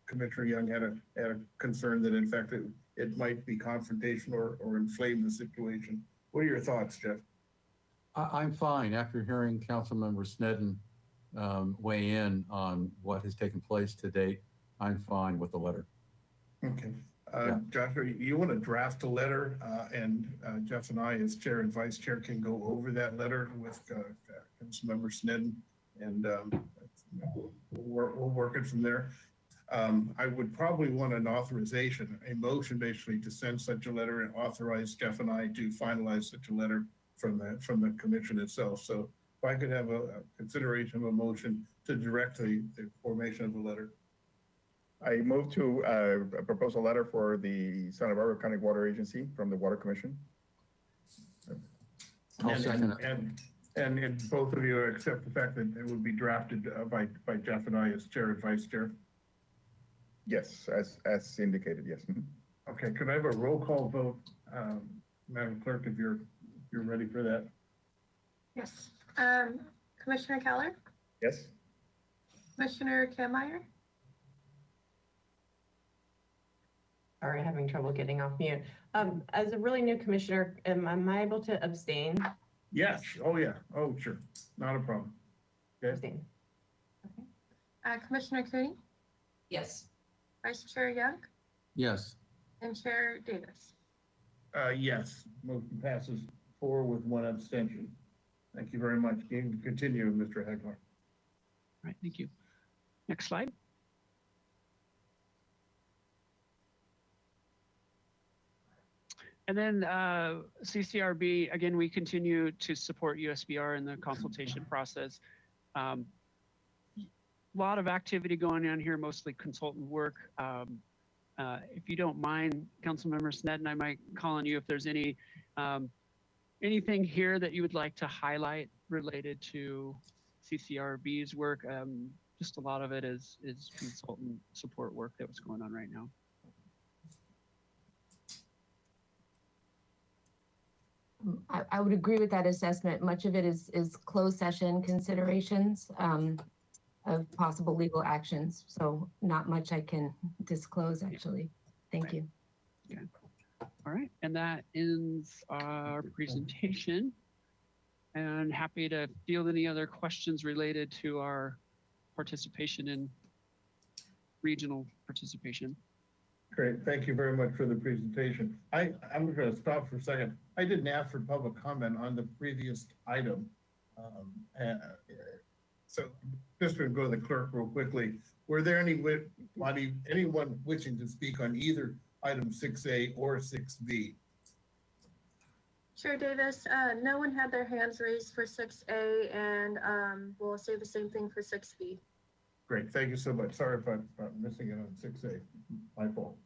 Commissioner Young had a concern that in fact it might be confrontational or inflame the situation. What are your thoughts, Jeff? I'm fine. After hearing Councilmember Sneddon weigh in on what has taken place to date, I'm fine with the letter. Okay. Yeah. Joshua, you want to draft a letter and Jeff and I as chair and vice chair can go over that letter with Councilmember Sneddon and we'll work it from there. I would probably want an authorization, a motion basically to send such a letter and authorize Jeff and I to finalize such a letter from the commission itself. So if I could have a consideration of a motion to direct the formation of a letter. I move to propose a letter for the Santa Barbara County Water Agency from the Water Commission. I'll second it. And if both of you accept the fact that it would be drafted by Jeff and I as chair and vice chair. Yes, as indicated, yes. Okay, could I have a roll call vote, Madam Clerk, if you're ready for that? Yes. Commissioner Keller, Yes. Commissioner Kammeier, Sorry, having trouble getting off mute. As a really new commissioner, am I able to abstain? Yes. Oh, yeah. Oh, sure. Not a problem. Okay. Abstain. Commissioner Cooney, Yes. Vice Chair Young, Yes. and Chair Davis. Yes. Motion passes 4 with 1 abstention. Thank you very much. You can continue, Mr. Heglar. All right, thank you. Next slide. And then CCRB, again, we continue to support USBR in the consultation process. A lot of activity going on here, mostly consultant work. If you don't mind, Councilmember Sneddon, I might call on you if there's any anything here that you would like to highlight related to CCRB's work. Just a lot of it is consultant support work that was going on right now. I would agree with that assessment. Much of it is closed session considerations of possible legal actions. So not much I can disclose, actually. Thank you. Yeah. All right, and that ends our presentation. And happy to field any other questions related to our participation in regional participation. Great. Thank you very much for the presentation. I'm going to stop for a second. I didn't ask for public comment on the previous item. So just to go to the clerk real quickly, were there anyone wishing to speak on either item 6A or 6B? Chair Davis, no one had their hands raised for 6A, and we'll say the same thing for 6B. Great, thank you so much. Sorry about missing it on 6A, my fault.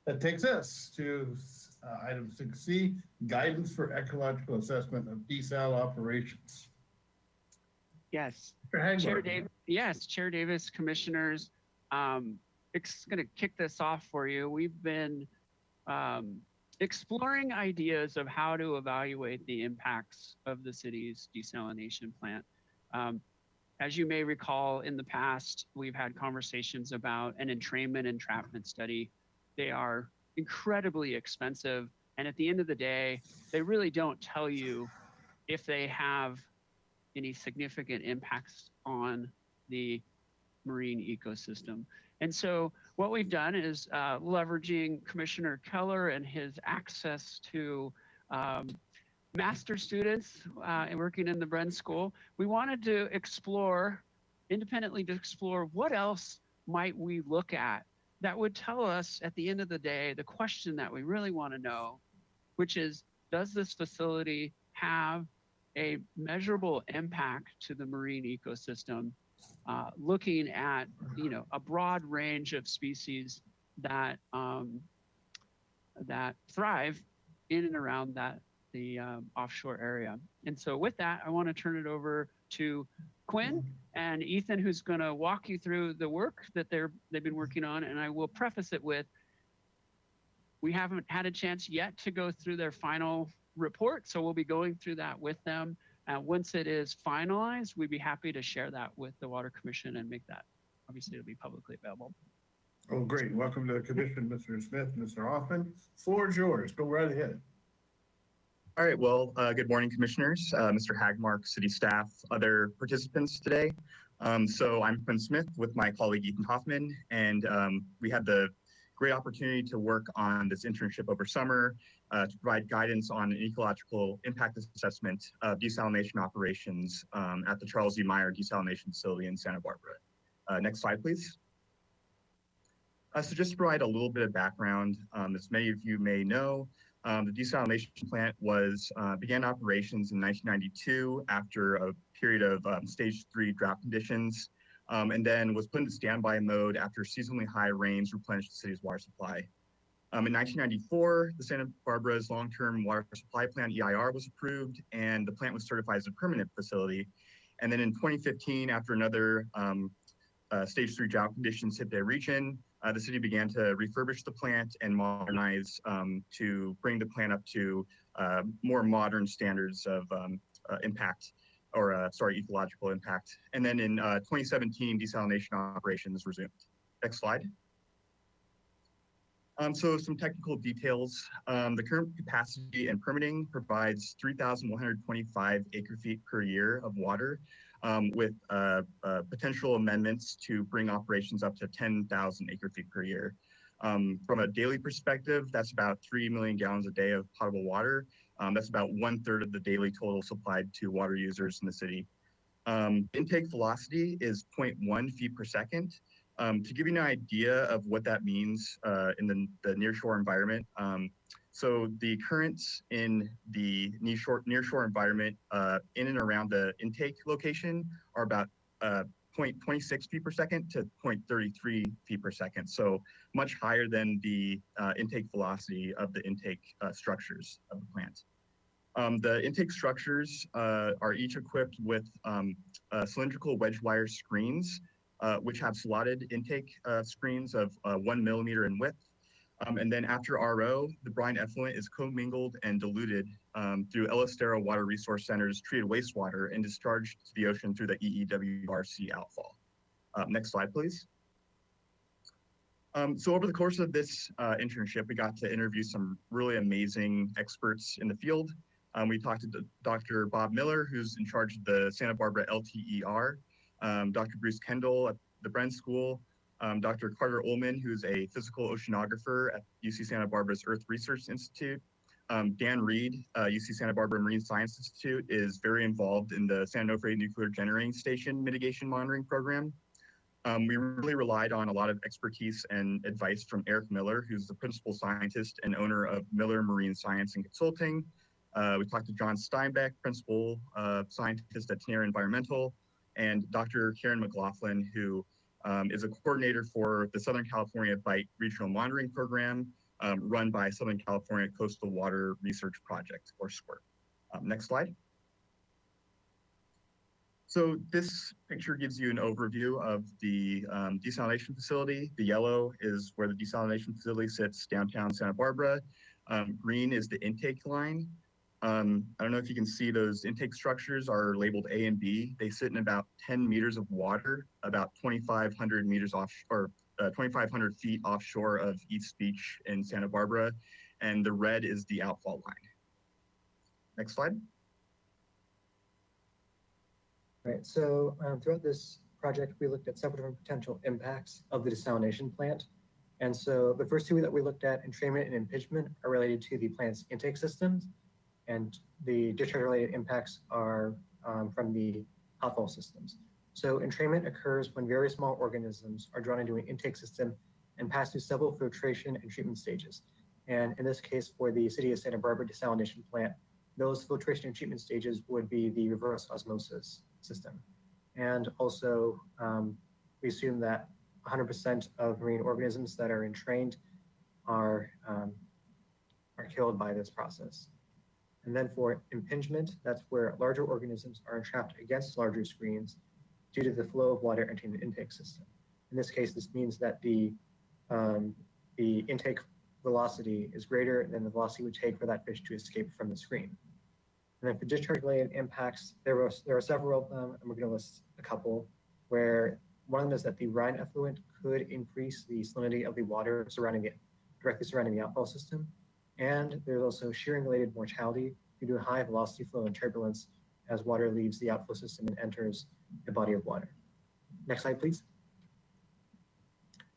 That takes us to item 6C, guidance for ecological assessment of desal operations. Yes. Chair Chair Davis, commissioners, it's going to kick this off for you. We've been exploring ideas of how to evaluate the impacts of the city's desalination plant. As you may recall, in the past, we've had conversations about an entrainment study. They are incredibly expensive. And at the end of the day, they really don't tell you if they have any significant impacts on the marine ecosystem. And so what we've done is leveraging Commissioner Keller and his access to master students and working in the Bren School, we wanted to explore independently to explore what else might we look at that would tell us at the end of the day, the question that we really want to know, which is, does this facility have a measurable impact to the marine ecosystem, looking at, a broad range of species that, that thrive in and around the offshore area. And so with that, I want to turn it over to Quinn and Ethan, who's going to walk you through the work that they've been working on. And I will preface it with, we haven't had a chance yet to go through their final report, so we'll be going through that with them. Once it is finalized, we'd be happy to share that with the Water Commission and make that, obviously, it'll be publicly available. Oh, great. Welcome to the commission, Mr. Smith, Mr. Hoffman. Floor is yours. Go right ahead. All right, well, good morning, commissioners, Mr. Hagmark, city staff, other participants today. So I'm Quinn Smith with my colleague Ethan Hoffman, and we had the great opportunity to work on this internship over summer to provide guidance on an ecological impact assessment of desalination operations at the Charles E. Meyer Desalination Facility in Santa Barbara. Next slide, please. So just to provide a little bit of background, as many of you may know, the desalination plant began operations in 1992 after a period of stage 3 drought conditions, and then was put into standby mode after seasonally high rains replenished the city's water supply. In 1994, the Santa Barbara's long-term water supply plan, EIR, was approved, and the plant was certified as a permanent facility. And then in 2015, after another stage 3 drought conditions hit their region, the city began to refurbish the plant and modernize to bring the plant up to more modern standards of ecological impact. And then in 2017, desalination operations resumed. Next slide. So some technical details. The current capacity and permitting provides 3,125 acre-feet per year of water, with potential amendments to bring operations up to 10,000 acre-feet per year. From a daily perspective, that's about 3 million gallons a day of potable water. That's about 1/3 of the daily total supplied to water users in the city. Intake velocity is 0.1 feet per second. To give you an idea of what that means in the nearshore environment, so the currents in the nearshore environment in and around the intake location are about 0.26 feet per second to 0.33 feet per second. So much higher than the intake velocity of the intake structures of the plant. The intake structures are each equipped with cylindrical wedge wire screens, which have slotted intake screens of 1 millimeter in width. And then after RO, the brine effluent is commingled and diluted through El Estero Water Resource Center's treated wastewater and discharged to the ocean through the EEWRC outfall. Next slide, please. So over the course of this internship, we got to interview some really amazing experts in the field. We talked to Dr. Bob Miller, who's in charge of the Santa Barbara LTER, Dr. Bruce Kendall at the Bren School, Dr. Carter Ullman, who's a physical oceanographer at UC Santa Barbara's Earth Research Institute. Dan Reed, UC Santa Barbara Marine Science Institute, is very involved in the San Onofre Nuclear Generating Station Mitigation Monitoring Program. We really relied on a lot of expertise and advice from Eric Miller, who's the principal scientist and owner of Miller Marine Science and Consulting. We talked to John Steinbeck, principal scientist at Tenera Environmental, and Dr. Karen McLaughlin, who is a coordinator for the Southern California Bight Regional Monitoring Program, run by Southern California Coastal Water Research Project, or SWIRP. Next slide. So this picture gives you an overview of the desalination facility. The yellow is where the desalination facility sits downtown Santa Barbara. Green is the intake line. I don't know if you can see those intake structures are labeled A and B. They sit in about 10 meters of water, about 2,500 meters off, or 2,500 feet offshore of East Beach in Santa Barbara. And the red is the outfall line. Next slide. All right, so throughout this project, we looked at several different potential impacts of the desalination plant. And so the first two that we looked at, entrainment and impingement, are related to the plant's intake systems. And the discharge-related impacts are from the outfall systems. So entrainment occurs when very small organisms are drawn into an intake system and pass through several filtration and treatment stages. And in this case, for the City of Santa Barbara desalination plant, those filtration and treatment stages would be the reverse osmosis system. And also, we assume that 100% of marine organisms that are entrained are killed by this process. And then for impingement, that's where larger organisms are entrapped against larger screens due to the flow of water entering the intake system. In this case, this means that the intake velocity is greater than the velocity it would take for that fish to escape from the screen. And then for discharge-related impacts, there are several of them, and we're going to list a couple, where one of them is that the Rhine effluent could increase the salinity of the water directly surrounding the outfall system. And there's also shearing-related mortality due to a high velocity flow and turbulence as water leaves the outflow system and enters the body of water. Next slide, please.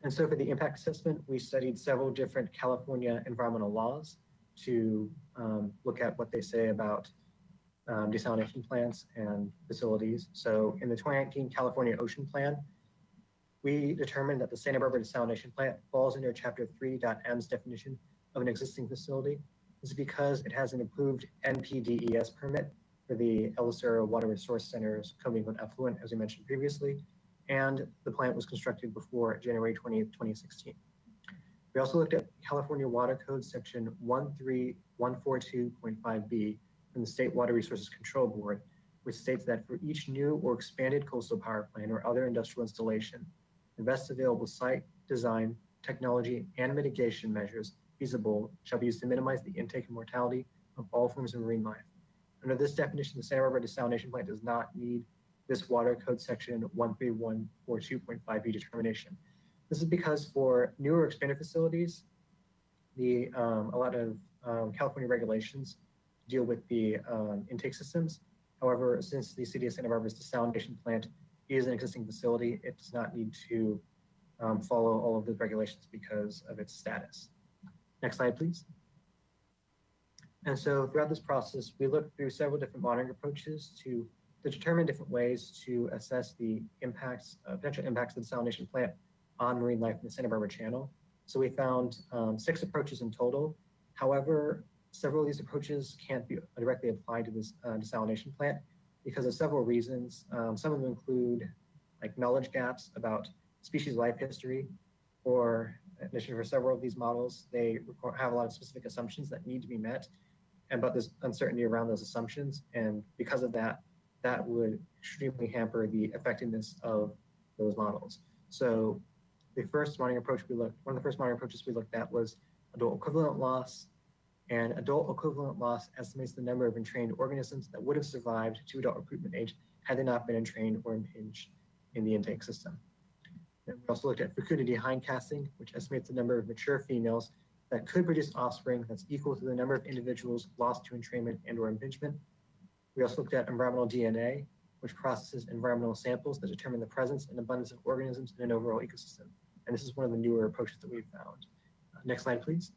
And so for the impact assessment, we studied several different California environmental laws to look at what they say about desalination plants and facilities. So in the 2019 California Ocean Plan, we determined that the Santa Barbara desalination plant falls under Chapter 3.m's definition of an existing facility. This is because it has an approved NPDES permit for the El Acero Water Resource Center's commingled effluent, as we mentioned previously, and the plant was constructed before January 20th, 2016. We also looked at California Water Code section 13142.5b from the State Water Resources Control Board, which states that for each new or expanded coastal power plant or other industrial installation, the best available site, design, technology, and mitigation measures feasible shall be used to minimize the intake and mortality of all forms of marine life. Under this definition, the Santa Barbara desalination plant does not need this Water Code section 13142.5b determination. This is because for newer expanded facilities, a lot of California regulations deal with the intake systems. However, since the City of Santa Barbara's desalination plant is an existing facility, it does not need to follow all of the regulations because of its status. Next slide, please. And so throughout this process, we looked through several different monitoring approaches to determine different ways to assess the impacts, potential impacts of the desalination plant on marine life in the Santa Barbara Channel. So we found 6 approaches in total. However, several of these approaches can't be directly applied to this desalination plant because of several reasons. Some of them include like knowledge gaps about species life history, or in addition, for several of these models, they have a lot of specific assumptions that need to be met, but there's uncertainty around those assumptions. And because of that, that would extremely hamper the effectiveness of those models. So the first monitoring approach one of the first monitoring approaches we looked at was adult equivalent loss. And adult equivalent loss estimates the number of entrained organisms that would have survived to adult recruitment age had they not been entrained or impinged in the intake system. And we also looked at fecundity hindcasting, which estimates the number of mature females that could produce offspring that's equal to the number of individuals lost to entrainment and or impingement. We also looked at environmental DNA, which processes environmental samples that determine the presence and abundance of organisms in an overall ecosystem. And this is one of the newer approaches that we've found. Next slide, please.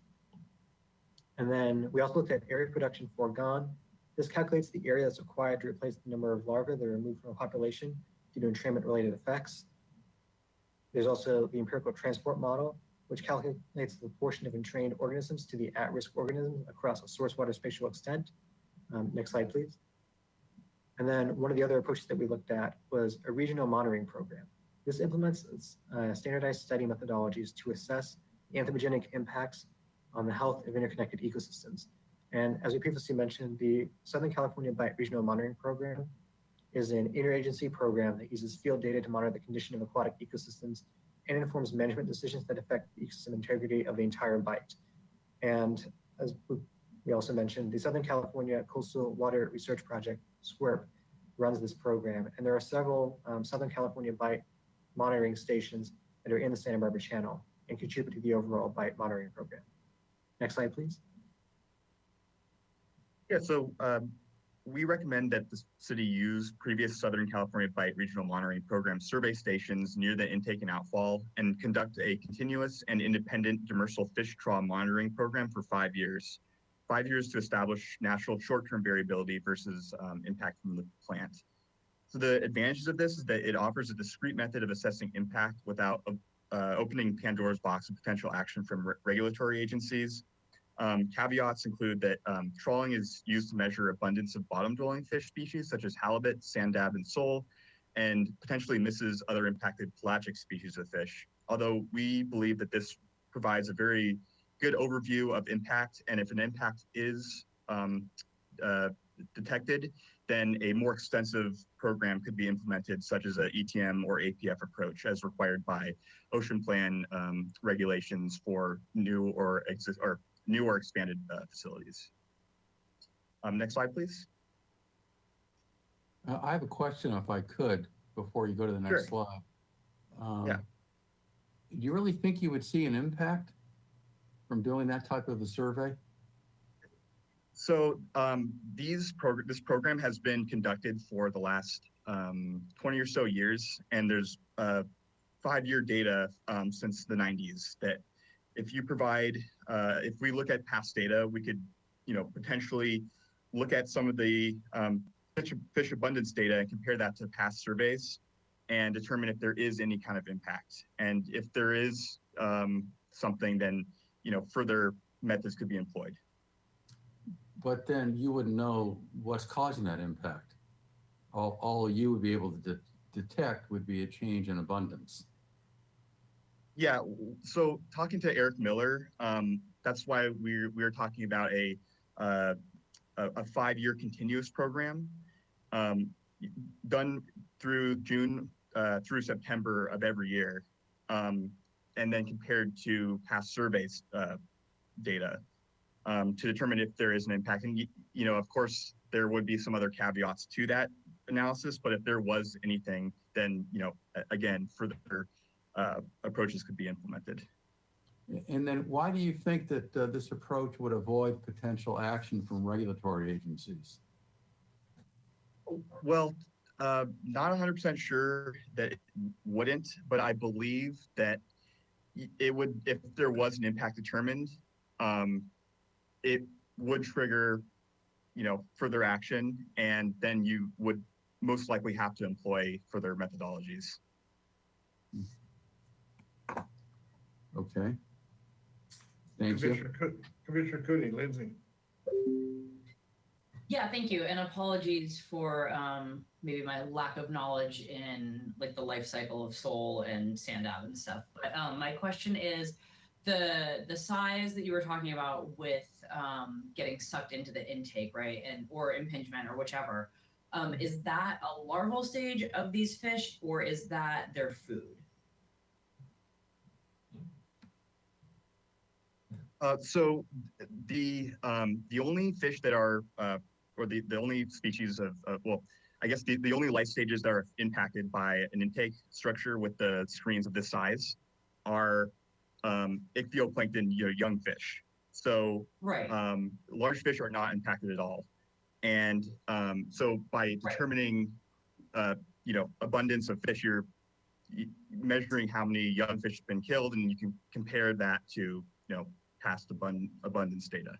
And then we also looked at area production foregone. This calculates the area that's required to replace the number of larvae that are removed from a population due to entrainment-related effects. There's also the empirical transport model, which calculates the proportion of entrained organisms to the at-risk organisms across a source water spatial extent. Next slide, please. And then one of the other approaches that we looked at was a regional monitoring program. This implements standardized study methodologies to assess the anthropogenic impacts on the health of interconnected ecosystems. And as we previously mentioned, the Southern California Bight Regional Monitoring Program is an interagency program that uses field data to monitor the condition of aquatic ecosystems and informs management decisions that affect the ecosystem integrity of the entire bight. And as we also mentioned, the Southern California Coastal Water Research Project, SWIRP, runs this program. And there are several Southern California bight monitoring stations that are in the Santa Barbara Channel and contribute to the overall bight monitoring program. Next slide, please. Yeah, so we recommend that the city use previous Southern California Bight Regional Monitoring Program survey stations near the intake and outfall and conduct a continuous and independent demersal fish trawl monitoring program for 5 years. 5 years to establish natural short-term variability versus impact from the plant. So the advantages of this is that it offers a discrete method of assessing impact without opening Pandora's box of potential action from regulatory agencies. Caveats include that trawling is used to measure abundance of bottom-dwelling fish species such as halibut, sand dab, and sole, and potentially misses other impacted pelagic species of fish. Although we believe that this provides a very good overview of impact, and if an impact is detected, then a more extensive program could be implemented, such as a ETM or APF approach, as required by Ocean Plan regulations for new or expanded facilities. Next slide, please. I have a question, if I could, before you go to the next slide. Yeah. Do you really think you would see an impact from doing that type of a survey? So this program has been conducted for the last 20 or so years, and there's 5-year data since the 90s that if you provide, if we look at past data, we could, potentially look at some of the fish abundance data and compare that to past surveys and determine if there is any kind of impact. And if there is something, then, further methods could be employed. But then you wouldn't know what's causing that impact. All you would be able to detect would be a change in abundance. Yeah, so talking to Eric Miller, that's why we're talking about a 5-year continuous program done through June through September of every year, and then compared to past surveys data to determine if there is an impact. And, of course, there would be some other caveats to that analysis, but if there was anything, then, again, further approaches could be implemented. And then why do you think that this approach would avoid potential action from regulatory agencies? Well, not 100% sure that it wouldn't, but I believe that it would, if there was an impact determined, it would trigger, further action, and then you would most likely have to employ further methodologies. Okay. Thank you. Commissioner Cooney, Lindsay. Yeah, thank you. And apologies for maybe my lack of knowledge in like the life cycle of sole and sand dab and stuff. But my question is the size that you were talking about with getting sucked into the intake, right? Or impingement or whichever. Is that a larval stage of these fish or is that their food? So the only fish that are, or the only species of, well, I guess the only life stages that are impacted by an intake structure with the screens of this size are ichthyoplankton, young fish. So right. Large fish are not impacted at all. And so by determining, abundance of fish, you're measuring how many young fish have been killed, and you can compare that to, past abundance data.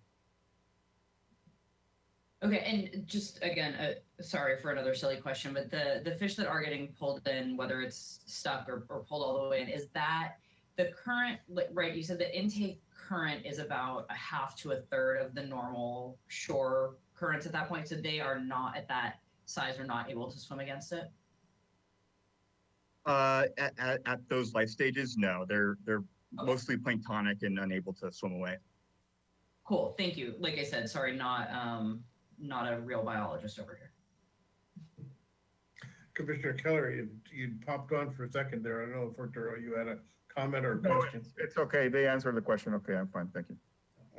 Okay, and just again, sorry for another silly question, but the fish that are getting pulled in, whether it's stuck or pulled all the way in, is that the current, right, you said the intake current is about 1/2 to 1/3 of the normal shore currents at that point, so they are not at that size or not able to swim against it? At those life stages, no, they're mostly planktonic and unable to swim away. Cool, thank you. Like I said, sorry, not a real biologist over here. Commissioner Keller, you popped on for a second there. I don't know if Arturo, you had a comment or No, question. it's okay. They answered the question. Okay, I'm fine. Thank you.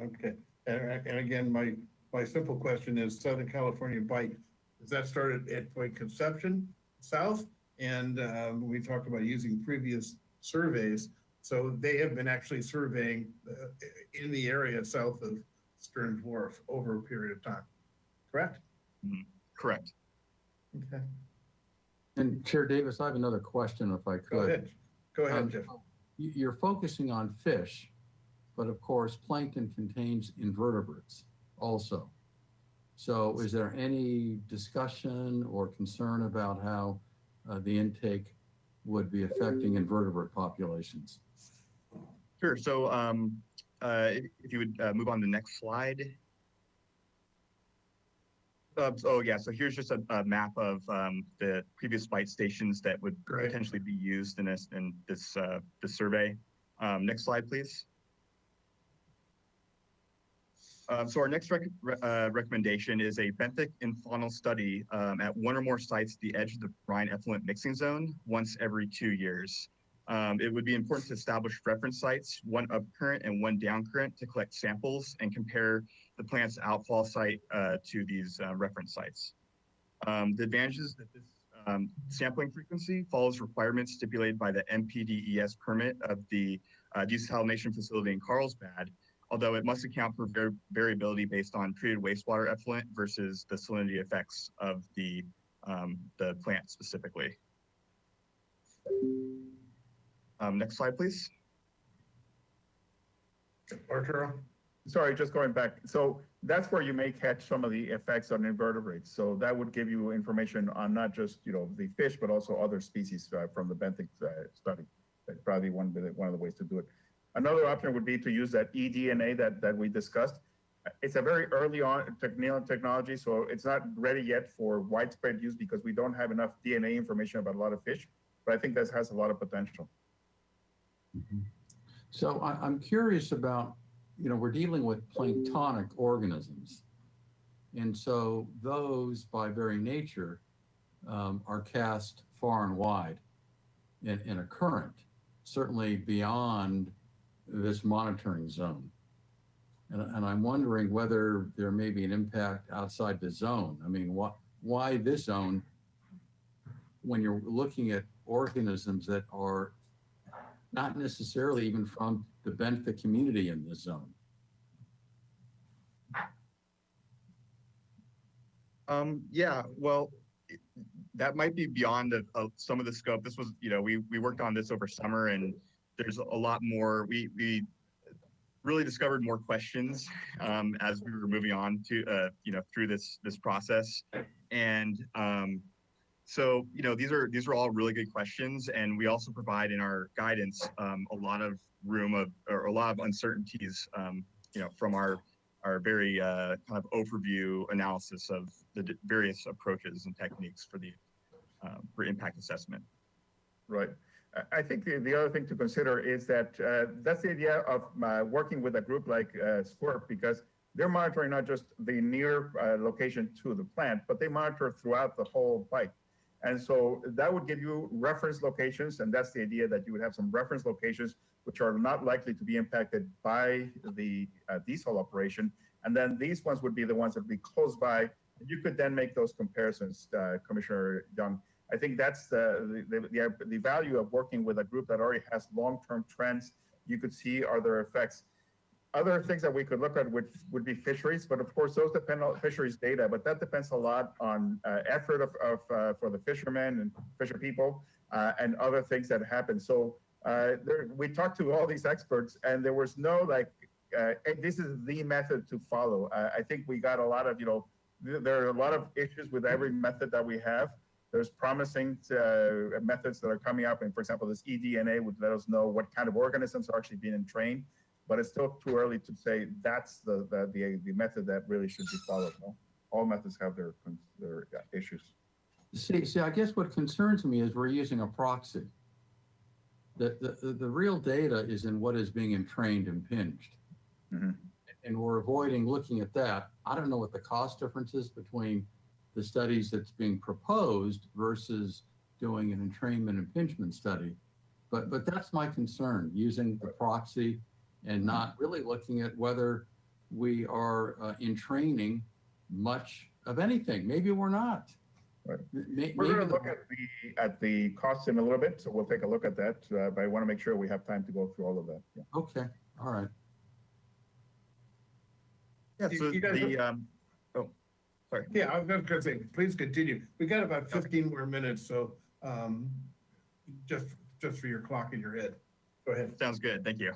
Okay, and again, my simple question is Southern California Bite, does that start at Point Conception South? And we talked about using previous surveys. So they have been actually surveying in the area south of Stearns Wharf over a period of time, correct? Mm-hmm. Correct. Okay. And Chair Davis, I have another question, if I could. Go ahead, Jeff. You're focusing on fish, but of course, plankton contains invertebrates also. So is there any discussion or concern about how the intake would be affecting invertebrate populations? Sure. So if you would move on to the next slide. Oh yeah, so here's just a map of the previous bite stations that would potentially be used in this survey. Next slide, please. So our next recommendation is a benthic and faunal study at one or more sites at the edge of the brine effluent mixing zone once every 2 years. It would be important to establish reference sites, one upcurrent and one downcurrent, to collect samples and compare the plant's outfall site to these reference sites. The advantages that this sampling frequency follows requirements stipulated by the MPDES permit of the desalination facility in Carlsbad, although it must account for variability based on treated wastewater effluent versus the salinity effects of the plant specifically. Next slide, please. Arturo? Sorry, just going back. So that's where you may catch some of the effects on invertebrates. So that would give you information on not just, the fish, but also other species from the benthic study. That's probably one of the ways to do it. Another option would be to use that eDNA that we discussed. It's a very early on technology, so it's not ready yet for widespread use because we don't have enough DNA information about a lot of fish, but I think this has a lot of potential. Mm-hmm. So I'm curious about, we're dealing with planktonic organisms. And so those, by very nature, are cast far and wide in a current, certainly beyond this monitoring zone. And I'm wondering whether there may be an impact outside the zone. I mean, why this zone when you're looking at organisms that are not necessarily even from the benthic community in this zone? Yeah, well, that might be beyond some of the scope. This was, we worked on this over summer, and there's a lot more. We really discovered more questions as we were moving on to, through this process. And so, these are all really good questions, and we also provide in our guidance a lot of room or a lot of uncertainties, from our very kind of overview analysis of the various approaches and techniques for impact assessment. Right. I think the other thing to consider is that that's the idea of working with a group like SQUIRP, because they're monitoring not just the near location to the plant, but they monitor throughout the whole bite. And so that would give you reference locations, and that's the idea, that you would have some reference locations which are not likely to be impacted by the desal operation. And then these ones would be the ones that would be close by. You could then make those comparisons, Commissioner Young. I think that's the value of working with a group that already has long-term trends. You could see, are there effects? Other things that we could look at would be fisheries, but of course those depend on fisheries data, but that depends a lot on effort for the fishermen and fisher people and other things that happen. So we talked to all these experts, and there was no this is the method to follow. I think we got a lot of, there are a lot of issues with every method that we have. There's promising methods that are coming up, and for example, this eDNA would let us know what kind of organisms are actually being trained. But it's still too early to say that's the method that really should be followed. No? All methods have their issues. See, I guess what concerns me is we're using a proxy. The real data is in what is being entrained and pinged. Mm-hmm. And we're avoiding looking at that. I don't know what the cost difference is between the studies that's being proposed versus doing an entrainment and impingement study. But that's my concern, using the proxy and not really looking at whether we are entraining much of anything. Maybe we're not. Right. We're going to look at the costs in a little bit, so we'll take a look at that. But I want to make sure we have time to go through all of that. Yeah. Okay. All right. Yeah. So oh, sorry. Yeah, I was going to say, please continue. We got about 15 more minutes, so just for your clock in your head. Go ahead. Sounds good. Thank you.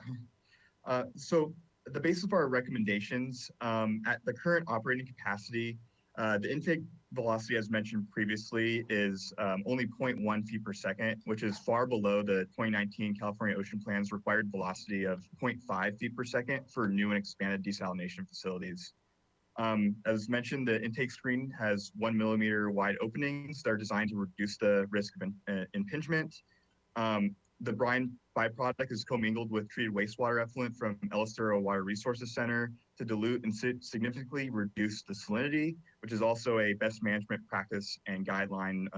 So the basis of our recommendations, at the current operating capacity, The intake velocity, as mentioned previously, is only 0.1 feet per second, which is far below the 2019 California Ocean Plan's required velocity of 0.5 feet per second for new and expanded desalination facilities. As mentioned, the intake screen has 1 millimeter wide openings that are designed to reduce the risk of impingement. The brine byproduct is commingled with treated wastewater effluent from El Estero Water Resources Center to dilute and significantly reduce the salinity, which is also a best management practice and guideline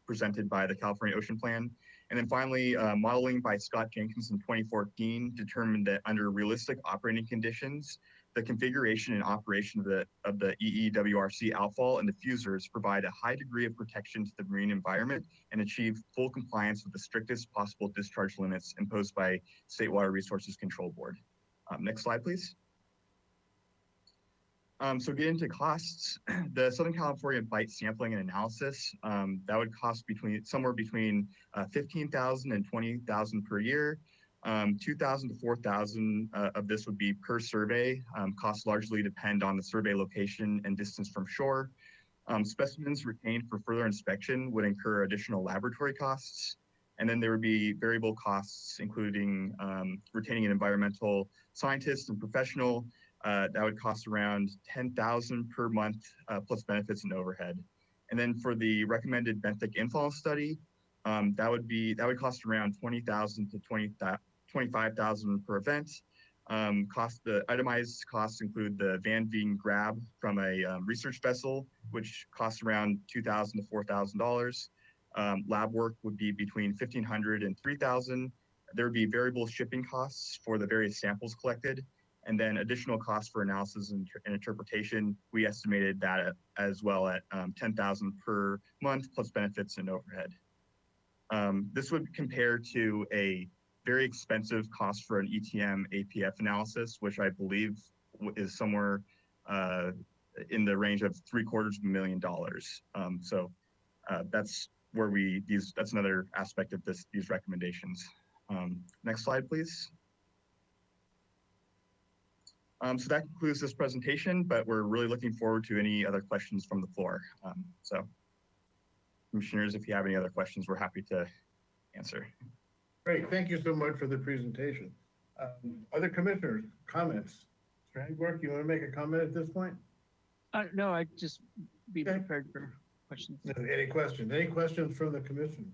presented by the California Ocean Plan. And then finally, modeling by Scott Jenkins in 2014 determined that under realistic operating conditions, the configuration and operation of the EEWRC outfall and diffusers provide a high degree of protection to the marine environment and achieve full compliance with the strictest possible discharge limits imposed by State Water Resources Control Board. Next slide, please. So get into costs. The Southern California bite sampling and analysis, that would cost somewhere between $15,000 and $20,000 per year. 2,000 to 4,000 of this would be per survey. Costs largely depend on the survey location and distance from shore. Specimens retained for further inspection would incur additional laboratory costs. And then there would be variable costs, including retaining an environmental scientist and professional. That would cost around $10,000 per month plus benefits and overhead. And then for the recommended benthic infall study, that would cost around $20,000 to $25,000 per event. The itemized costs include the Van Veen grab from a research vessel, which costs around $2,000 to $4,000. Lab work would be between $1,500 and $3,000. There would be variable shipping costs for the various samples collected, and then additional costs for analysis and interpretation. We estimated that as well at $10,000 per month plus benefits and overhead. This would compare to a very expensive cost for an ETM APF analysis, which I believe is somewhere in the range of $750,000. So that's where that's another aspect of these recommendations. Next slide, please. So that concludes this presentation, but we're really looking forward to any other questions from the floor. So commissioners, if you have any other questions, we're happy to answer. Great, thank you so much for the presentation. Other commissioners, comments? Mr. Hagberg, you want to make a comment at this point? No, I just be prepared for questions. Any questions? Any questions from the commission?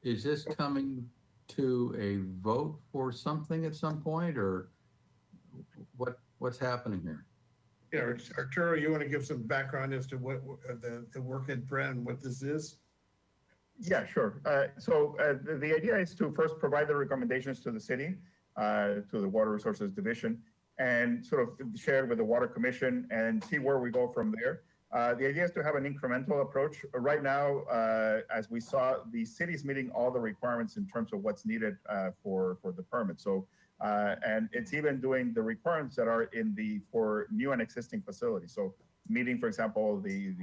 Is this coming to a vote for something at some point, or what's happening here? Yeah, Arturo, you want to give some background as to what the work at Brent and what this is? Yeah, sure. So the idea is to first provide the recommendations to the city, to the Water Resources Division, and sort of share with the Water Commission and see where we go from there. The idea is to have an incremental approach. Right now, as we saw, the city's meeting all the requirements in terms of what's needed for the permit. So, and it's even doing the requirements that are for new and existing facilities. So meeting, for example, the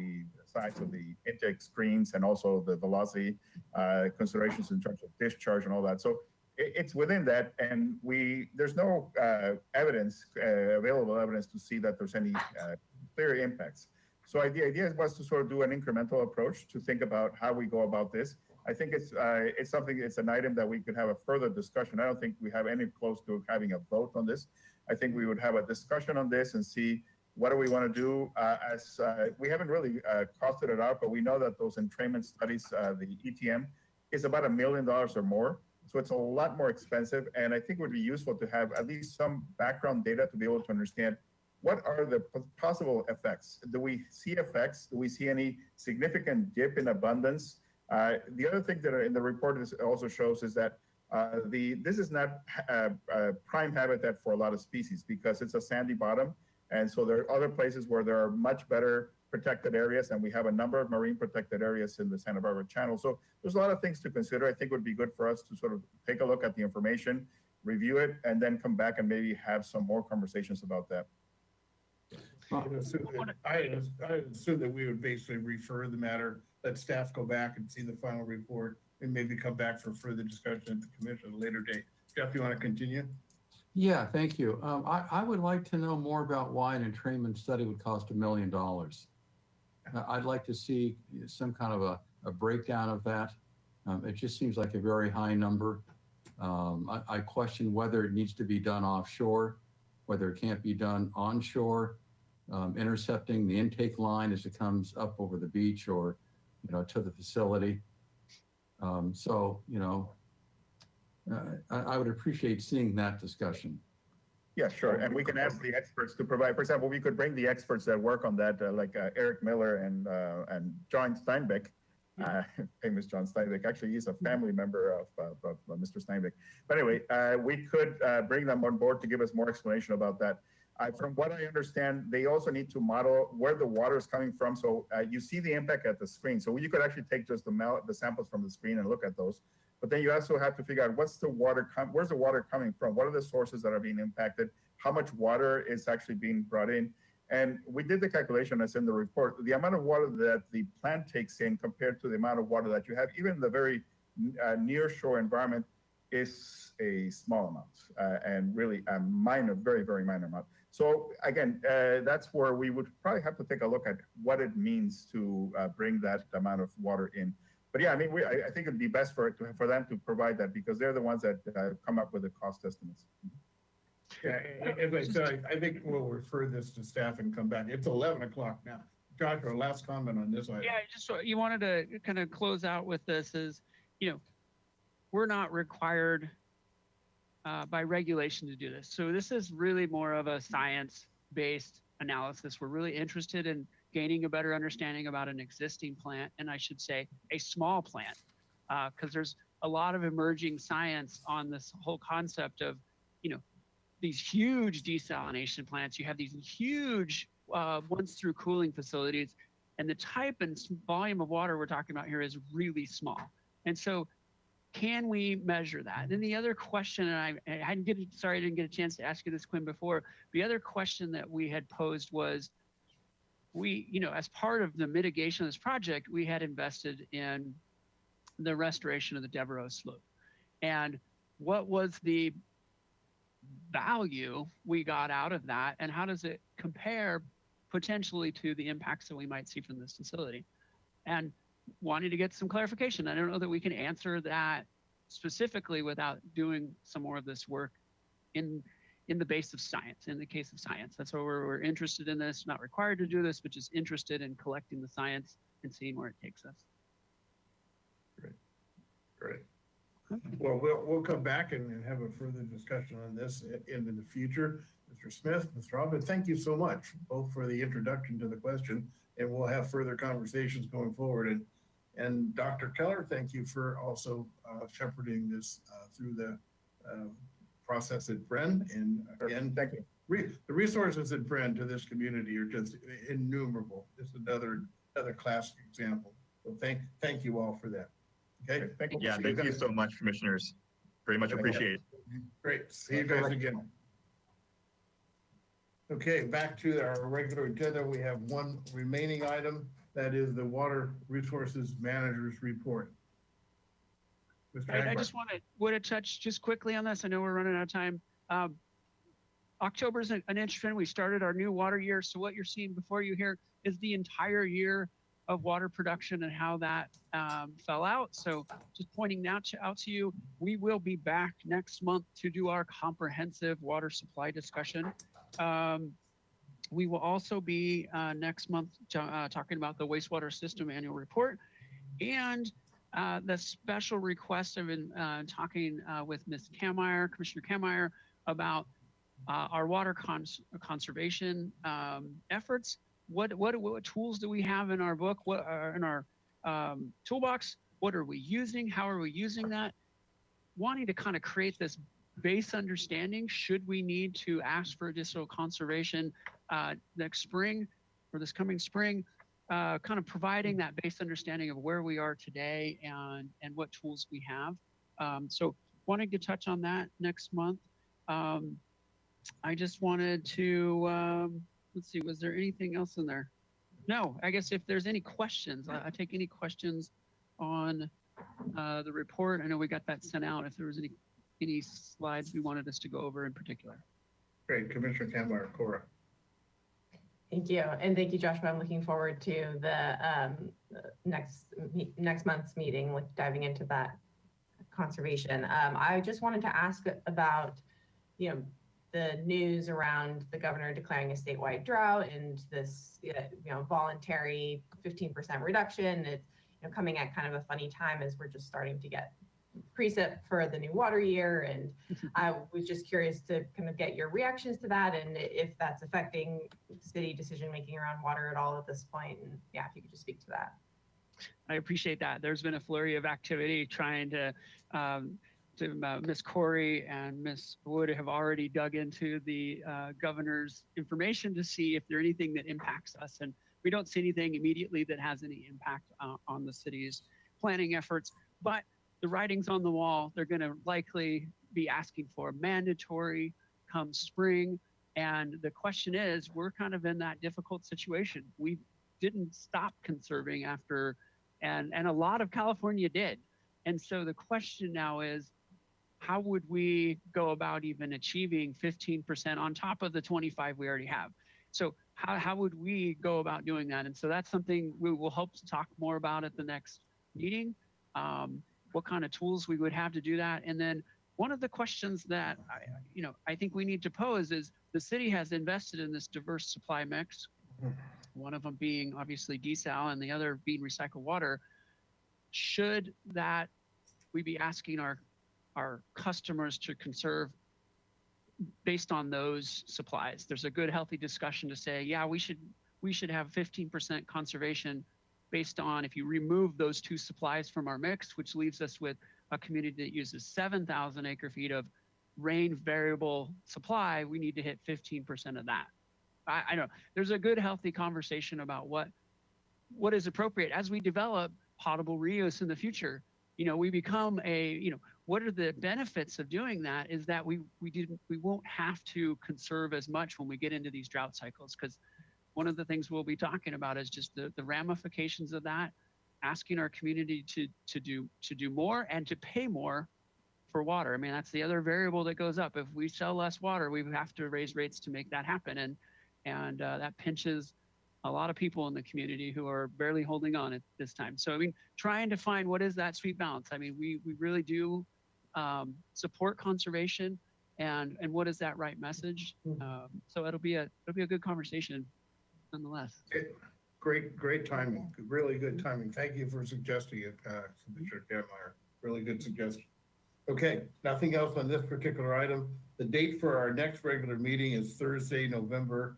size of the intake screens and also the velocity considerations in terms of discharge and all that. So it's within that, and there's no available evidence to see that there's any clear impacts. So the idea was to sort of do an incremental approach to think about how we go about this. I think it's an item that we could have a further discussion. I don't think we have any close to having a vote on this. I think we would have a discussion on this and see what do we want to do. We haven't really costed it out, but we know that those entrainment studies, the ETM, is about $1 million or more. So it's a lot more expensive. And I think it would be useful to have at least some background data to be able to understand what are the possible effects. Do we see effects? Do we see any significant dip in abundance? The other thing that in the report also shows is that this is not a prime habitat for a lot of species because it's a sandy bottom. And so there are other places where there are much better protected areas, and we have a number of marine protected areas in the Santa Barbara Channel. So there's a lot of things to consider. I think it would be good for us to sort of take a look at the information, review it, and then come back and maybe have some more conversations about that. I assume that we would basically refer the matter, let staff go back and see the final report, and maybe come back for further discussion at the commission at a later date. Jeff, you want to continue? Yeah, thank you. I would like to know more about why an entrainment study would cost $1 million. I'd like to see some kind of a breakdown of that. It just seems like a very high number. I question whether it needs to be done offshore, whether it can't be done onshore, intercepting the intake line as it comes up over the beach or, to the facility. I would appreciate seeing that discussion. Yeah, sure. And we can ask the experts to provide, for example, we could bring the experts that work on that, like Eric Miller and John Steinbeck, famous John Steinbeck. Actually, he's a family member of Mr. Steinbeck. But anyway, we could bring them on board to give us more explanation about that. From what I understand, they also need to model where the water is coming from. So you see the impact at the screen. So you could actually take just the samples from the screen and look at those. But then you also have to figure out where's the water coming from? What are the sources that are being impacted? How much water is actually being brought in? And we did the calculation that's in the report. The amount of water that the plant takes in compared to the amount of water that you have, even in the very near shore environment, is a small amount and really a minor, very, very minor amount. So again, that's where we would probably have to take a look at what it means to bring that amount of water in. But yeah, I mean, I think it'd be best for them to provide that because they're the ones that come up with the cost estimates. Yeah, as I said, I think we'll refer this to staff and come back. It's 11 o'clock now. Joshua, last comment on this item. Yeah, just you wanted to kind of close out with this is, we're not required by regulation to do this. So this is really more of a science-based analysis. We're really interested in gaining a better understanding about an existing plant, and I should say a small plant, because there's a lot of emerging science on this whole concept of, these huge desalination plants. You have these huge once-through cooling facilities, and the type and volume of water we're talking about here is really small. And so, can we measure that? And the other question, and I didn't get a chance to ask you this, Quinn, before. The other question that we had posed was, as part of the mitigation of this project, we had invested in the restoration of the Devereaux slope. And what was the value we got out of that, and how does it compare potentially to the impacts that we might see from this facility? And wanting to get some clarification. I don't know that we can answer that specifically without doing some more of this work in the base of science, in the case of science. That's why we're interested in this, not required to do this, but just interested in collecting the science and seeing where it takes us. Great. Well, we'll come back and have a further discussion on this in the future. Mr. Smith, Mr. Robin, thank you so much, both for the introduction to the question, and we'll have further conversations going forward. And Dr. Keller, thank you for also shepherding this through the process at Bren. And again, thank you. The resources at Bren to this community are just innumerable. It's another classic example. So thank you all for that. Okay. Thank you so much, commissioners. Very much appreciate it. Great. See you guys again. Okay, back to our regular agenda. We have one remaining item. That is the Water Resources Manager's Report. I just want to touch just quickly on this. I know we're running out of time. October is an interesting. We started our new water year. So what you're seeing before you here is the entire year of water production and how that fell out. So just pointing out to you, we will be back next month to do our comprehensive water supply discussion. We will also be next month talking about the wastewater system annual report and the special request. I've been talking with Ms. Kammeyer, Commissioner Kammeyer, about our water conservation efforts. What tools do we have in our book? What are in our toolbox? What are we using? How are we using that? Wanting to kind of create this base understanding, should we need to ask for additional conservation next spring or this coming spring, kind of providing that base understanding of where we are today and what tools we have. So wanting to touch on that next month. I just wanted to, let's see, was there anything else in there? No, I guess if there's any questions, I take any questions on the report. I know we got that sent out. If there was any any slides we wanted us to go over in particular. Great, Commissioner Campbell, Cora. Thank you. And thank you, Joshua. I'm looking forward to the next month's meeting with diving into that conservation. I just wanted to ask about, the news around the governor declaring a statewide drought and this, voluntary 15% reduction. It's coming at kind of a funny time as we're just starting to get precip for the new water year. And I was just curious to kind of get your reactions to that and if that's affecting city decision-making around water at all at this point. And yeah, if you could just speak to that. I appreciate that. There's been a flurry of activity trying to Ms. Corey and Ms. Wood have already dug into the governor's information to see if there's anything that impacts us. And we don't see anything immediately that has any impact on the city's planning efforts. But the writing's on the wall. They're going to likely be asking for mandatory come spring. And the question is, we're kind of in that difficult situation. We didn't stop conserving after, and a lot of California did. And so the question now is, how would we go about even achieving 15% on top of the 25 we already have? So how would we go about doing that? And so that's something we will hope to talk more about at the next meeting. What kind of tools we would have to do that. And then one of the questions that I think we need to pose is the city has invested in this diverse supply mix, one of them being obviously desal and the other being recycled water. Should that we be asking our customers to conserve based on those supplies? There's a good healthy discussion to say, yeah, we should have 15% conservation based on if you remove those two supplies from our mix, which leaves us with a community that uses 7,000 acre feet of rain variable supply, we need to hit 15% of that. I know there's a good healthy conversation about what is appropriate as we develop potable reuse in the future. We become what are the benefits of doing that is that we won't have to conserve as much when we get into these drought cycles, because one of the things we'll be talking about is just the ramifications of that, asking our community to do more and to pay more for water. I mean, that's the other variable that goes up. If we sell less water, we have to raise rates to make that happen. And that pinches a lot of people in the community who are barely holding on at this time. So, I mean, trying to find what is that sweet balance. I mean, we really do support conservation and what is that right message? So it'll be a good conversation nonetheless. Great timing, really good timing. Thank you for suggesting it, Commissioner Kammeier. Really good suggestion. Okay, nothing else on this particular item. The date for our next regular meeting is Thursday, November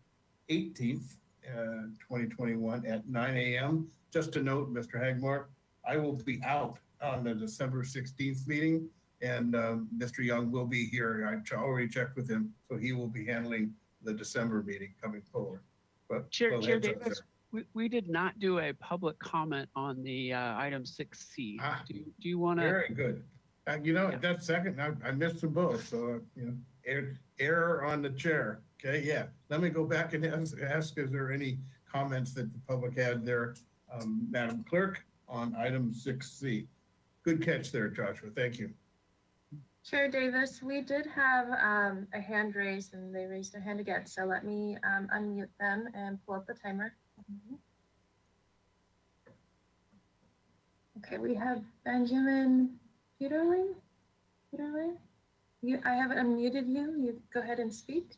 18th, 2021 at 9 a.m. Just to note, Mr. Hagmark, I will be out on the December 16th meeting, and Mr. Young will be here. I already checked with him, so he will be handling the December meeting coming forward. But Chair Davis, we did not do a public comment on the item 6C. Do you want to? Very good. That's second. I missed them both, so error on the chair. Okay, yeah. Let me go back and ask is there any comments that the public had there, Madam Clerk, on item 6C? Good catch there, Joshua. Thank you. Chair Davis, we did have a hand raised and they raised a hand again. So let me unmute them and pull up the timer. Okay, we have Benjamin Peterling. I haven't unmuted you. You go ahead and speak.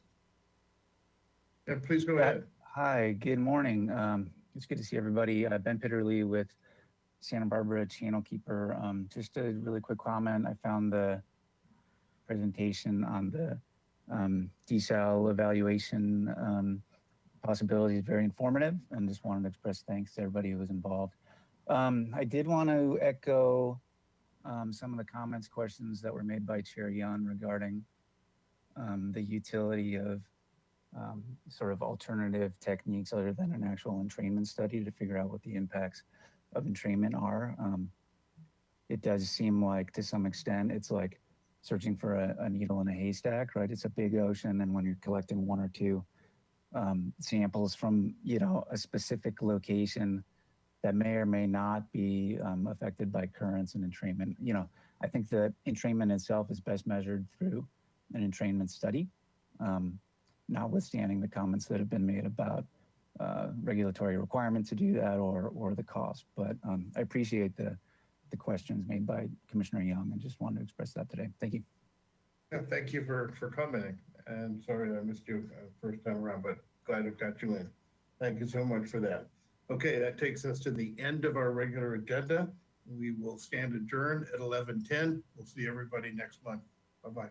Yeah, please go ahead. Hi, good morning. It's good to see everybody. Ben Pitterly with Santa Barbara Channel Keeper. Just a really quick comment. I found the presentation on the desal evaluation possibilities very informative, and just wanted to express thanks to everybody who was involved. I did want to echo some of the comments, questions that were made by Chair Young regarding the utility of sort of alternative techniques other than an actual entrainment study to figure out what the impacts of entrainment are. It does seem like to some extent it's like searching for a needle in a haystack, right? It's a big ocean, and when you're collecting one or two samples from a specific location that may or may not be affected by currents and entrainment, I think the entrainment itself is best measured through an entrainment study, notwithstanding the comments that have been made about regulatory requirement to do that or the cost. But I appreciate the questions made by Commissioner Young and just wanted to express that today. Thank you. Yeah, thank you for commenting. And sorry I missed you first time around, but glad I got you in. Thank you so much for that. Okay, that takes us to the end of our regular agenda. We will stand adjourned at 11:10. We'll see everybody next month. Bye-bye.